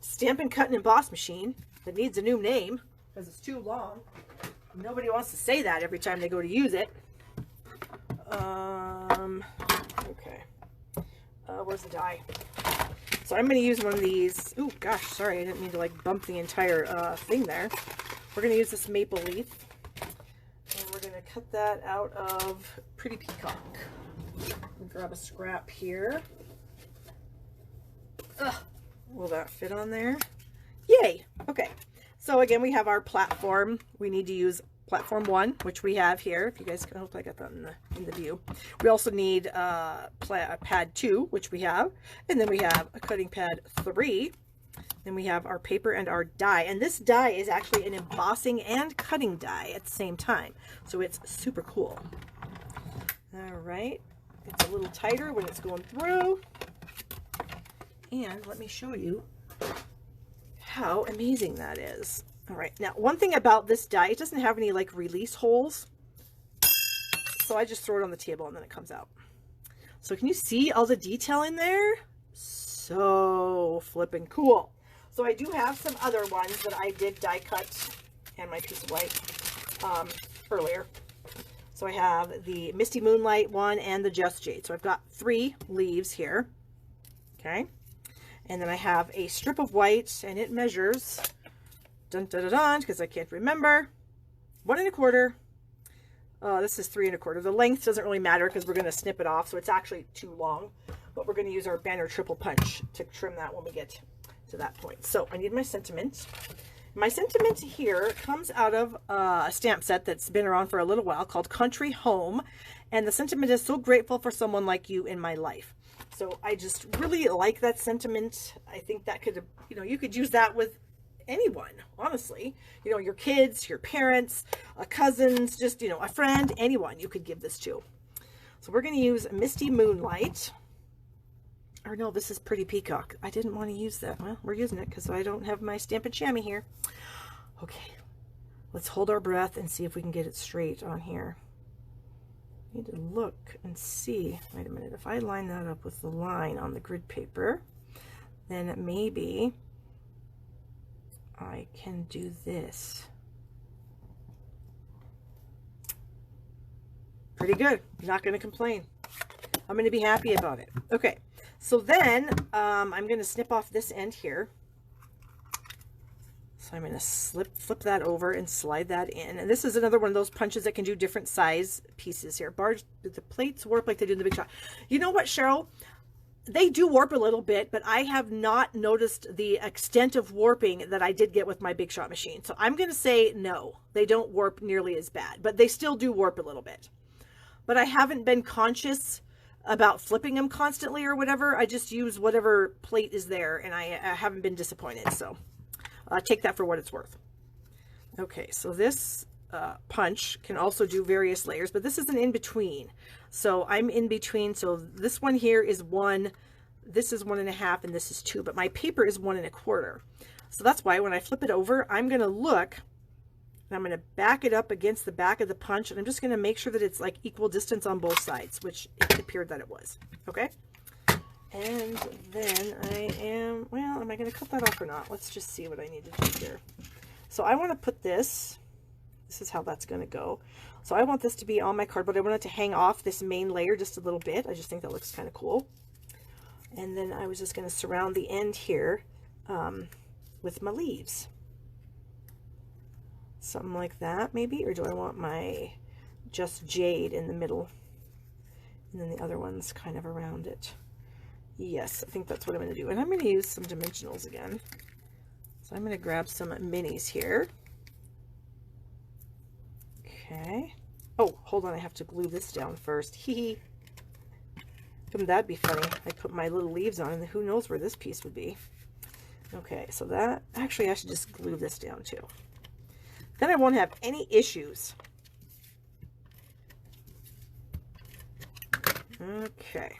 Stampin' Cut and Emboss machine that needs a new name because it's too long. Nobody wants to say that every time they go to use it. Okay. Where's the die? So I'm going to use one of these. Oh gosh, sorry, I didn't mean to like bump the entire thing there. We're going to use this maple leaf, and we're going to cut that out of Pretty Peacock. Grab a scrap here. Ugh. Will that fit on there? Yay! Okay. So again, we have our platform. We need to use platform 1, which we have here. If you guys can, I hope I got that in the view. We also need pad 2, which we have, and then we have a cutting pad 3. Then we have our paper and our die, and this die is actually an embossing and cutting die at the same time, so it's super cool. All right, it's a little tighter when it's going through. And let me show you how amazing that is. All right, now one thing about this die, it doesn't have any like release holes. So I just throw it on the table and then it comes out. So can you see all the detail in there? So flippin' cool. So I do have some other ones that I did die cut and my piece of white earlier. So I have the Misty Moonlight one and the Just Jade. So I've got 3 leaves here. Okay. And then I have a strip of white, and it measures, dun dun dun dun, because I can't remember, 1 1/4. This is 3 1/4. The length doesn't really matter because we're going to snip it off, so it's actually too long. But we're going to use our banner triple punch to trim that when we get to that point. So I need my sentiment. My sentiment here comes out of a stamp set that's been around for a little while called Country Home. And the sentiment is so grateful for someone like you in my life. So I just really like that sentiment. I think that could, you know, you could use that with anyone, honestly. You know, your kids, your parents, cousins, just, you know, a friend, anyone you could give this to. So we're going to use Misty Moonlight. Or no, this is Pretty Peacock. I didn't want to use that. Well, we're using it because I don't have my Stampin' Chamois here. Okay, let's hold our breath and see if we can get it straight on here. Need to look and see. Wait a minute. If I line that up with the line on the grid paper, then maybe I can do this. Pretty good. Not going to complain. I'm going to be happy about it. Okay. So then I'm going to snip off this end here. So I'm going to flip that over and slide that in. And this is another one of those punches that can do different size pieces here. Barb, the plates warp like they do in the Big Shot. You know what, Cheryl? They do warp a little bit, but I have not noticed the extent of warping that I did get with my Big Shot machine. So I'm going to say no, they don't warp nearly as bad, but they still do warp a little bit. But I haven't been conscious about flipping them constantly or whatever. I just use whatever plate is there, and I haven't been disappointed. So take that for what it's worth. Okay, so this punch can also do various layers, but this is an in-between. So I'm in between. So this one here is 1, this is 1 1/2, and this is 2, but my paper is 1 1/4. So that's why when I flip it over, I'm going to look, and I'm going to back it up against the back of the punch, and I'm just going to make sure that it's like equal distance on both sides, which it appeared that it was. Okay. And then I am, well, am I going to cut that off or not? Let's just see what I need to do here. So I want to put this is how that's going to go. So I want this to be on my card, but I want it to hang off this main layer just a little bit. I just think that looks kind of cool. And then I was just going to surround the end here with my leaves. Something like that maybe, or do I want my Just Jade in the middle? And then the other one's kind of around it. Yes, I think that's what I'm going to do. And I'm going to use some dimensionals again. So I'm going to grab some minis here. Okay. Oh, hold on. I have to glue this down first. Hee hee. Wouldn't that be funny? I put my little leaves on and who knows where this piece would be. Okay, so that, actually I should just glue this down too. Then I won't have any issues. Okay.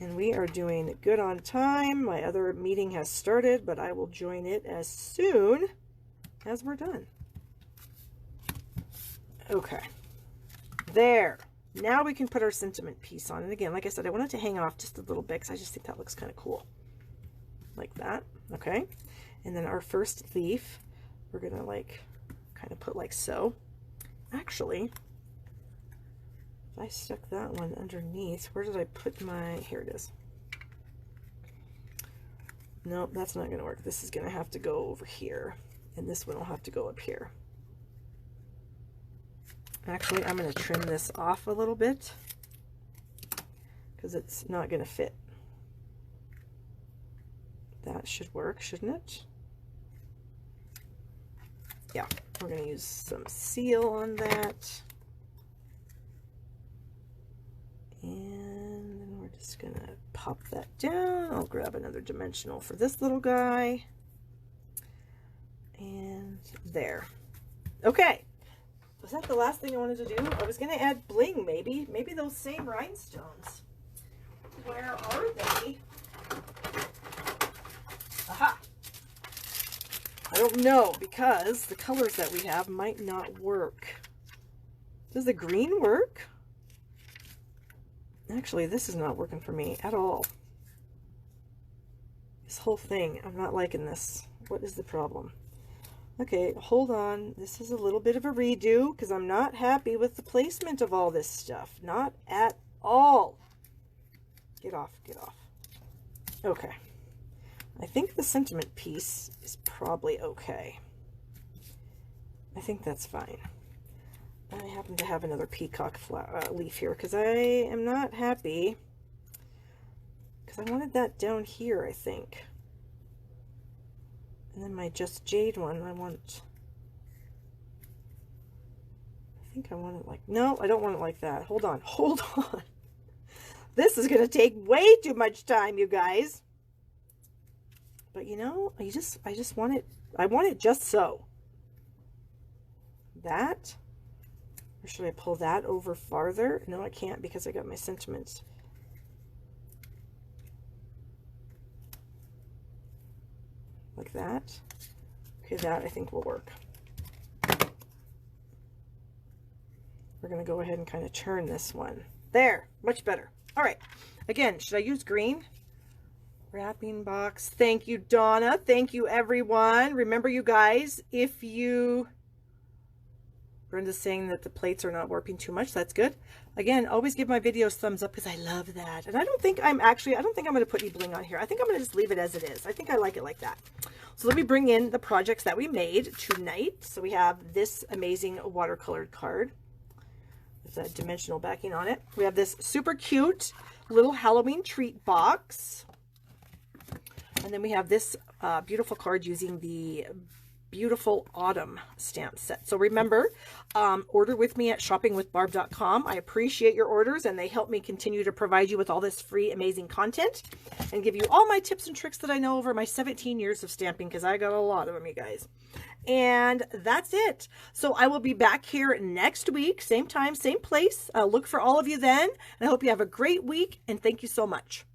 And we are doing good on time. My other meeting has started, but I will join it as soon as we're done. Okay. There. Now we can put our sentiment piece on. And again, like I said, I want it to hang off just a little bit because I just think that looks kind of cool. Like that. Okay. And then our first leaf, we're going to like kind of put like so. Actually, if I stuck that one underneath, where did I put my, here it is. Nope, that's not going to work. This is going to have to go over here. And this one will have to go up here. Actually, I'm going to trim this off a little bit because it's not going to fit. That should work, shouldn't it? Yeah, we're going to use some seal on that. And then we're just going to pop that down. I'll grab another dimensional for this little guy. And there. Okay. Was that the last thing I wanted to do? I was going to add bling, maybe. Maybe those same rhinestones. Where are they? Aha! I don't know, because the colors that we have might not work. Does the green work? Actually, this is not working for me at all. This whole thing, I'm not liking this. What is the problem? Okay, hold on. This is a little bit of a redo because I'm not happy with the placement of all this stuff. Not at all. Get off, get off. Okay. I think the sentiment piece is probably okay. I think that's fine. I happen to have another peacock leaf here because I am not happy because I wanted that down here, I think. And then my Just Jade one, I think I want it like, no, I don't want it like that. Hold on, hold on. This is going to take way too much time, you guys. But you know, I just want it, I want it just so. That, or should I pull that over farther? No, I can't because I got my sentiments. Like that. Okay, that I think will work. We're going to go ahead and kind of turn this one. There, much better. All right. Again, should I use green? Wrapping box. Thank you, Donna. Thank you, everyone. Remember, you guys, if you... Brenda's saying that the plates are not warping too much. That's good. Again, always give my videos thumbs up because I love that. And I don't think I'm going to put any bling on here. I think I'm going to just leave it as it is. I think I like it like that. So let me bring in the projects that we made tonight. So we have this amazing watercolored card with a dimensional backing on it. We have this super cute little Halloween treat box. And then we have this beautiful card using the beautiful autumn stamp set. So remember, order with me at shoppingwithbarb.com. I appreciate your orders and they help me continue to provide you with all this free amazing content and give you all my tips and tricks that I know over my 17 years of stamping, because I got a lot of them, you guys. And that's it. So I will be back here next week, same time, same place. I'll look for all of you then, and I hope you have a great week, and thank you so much.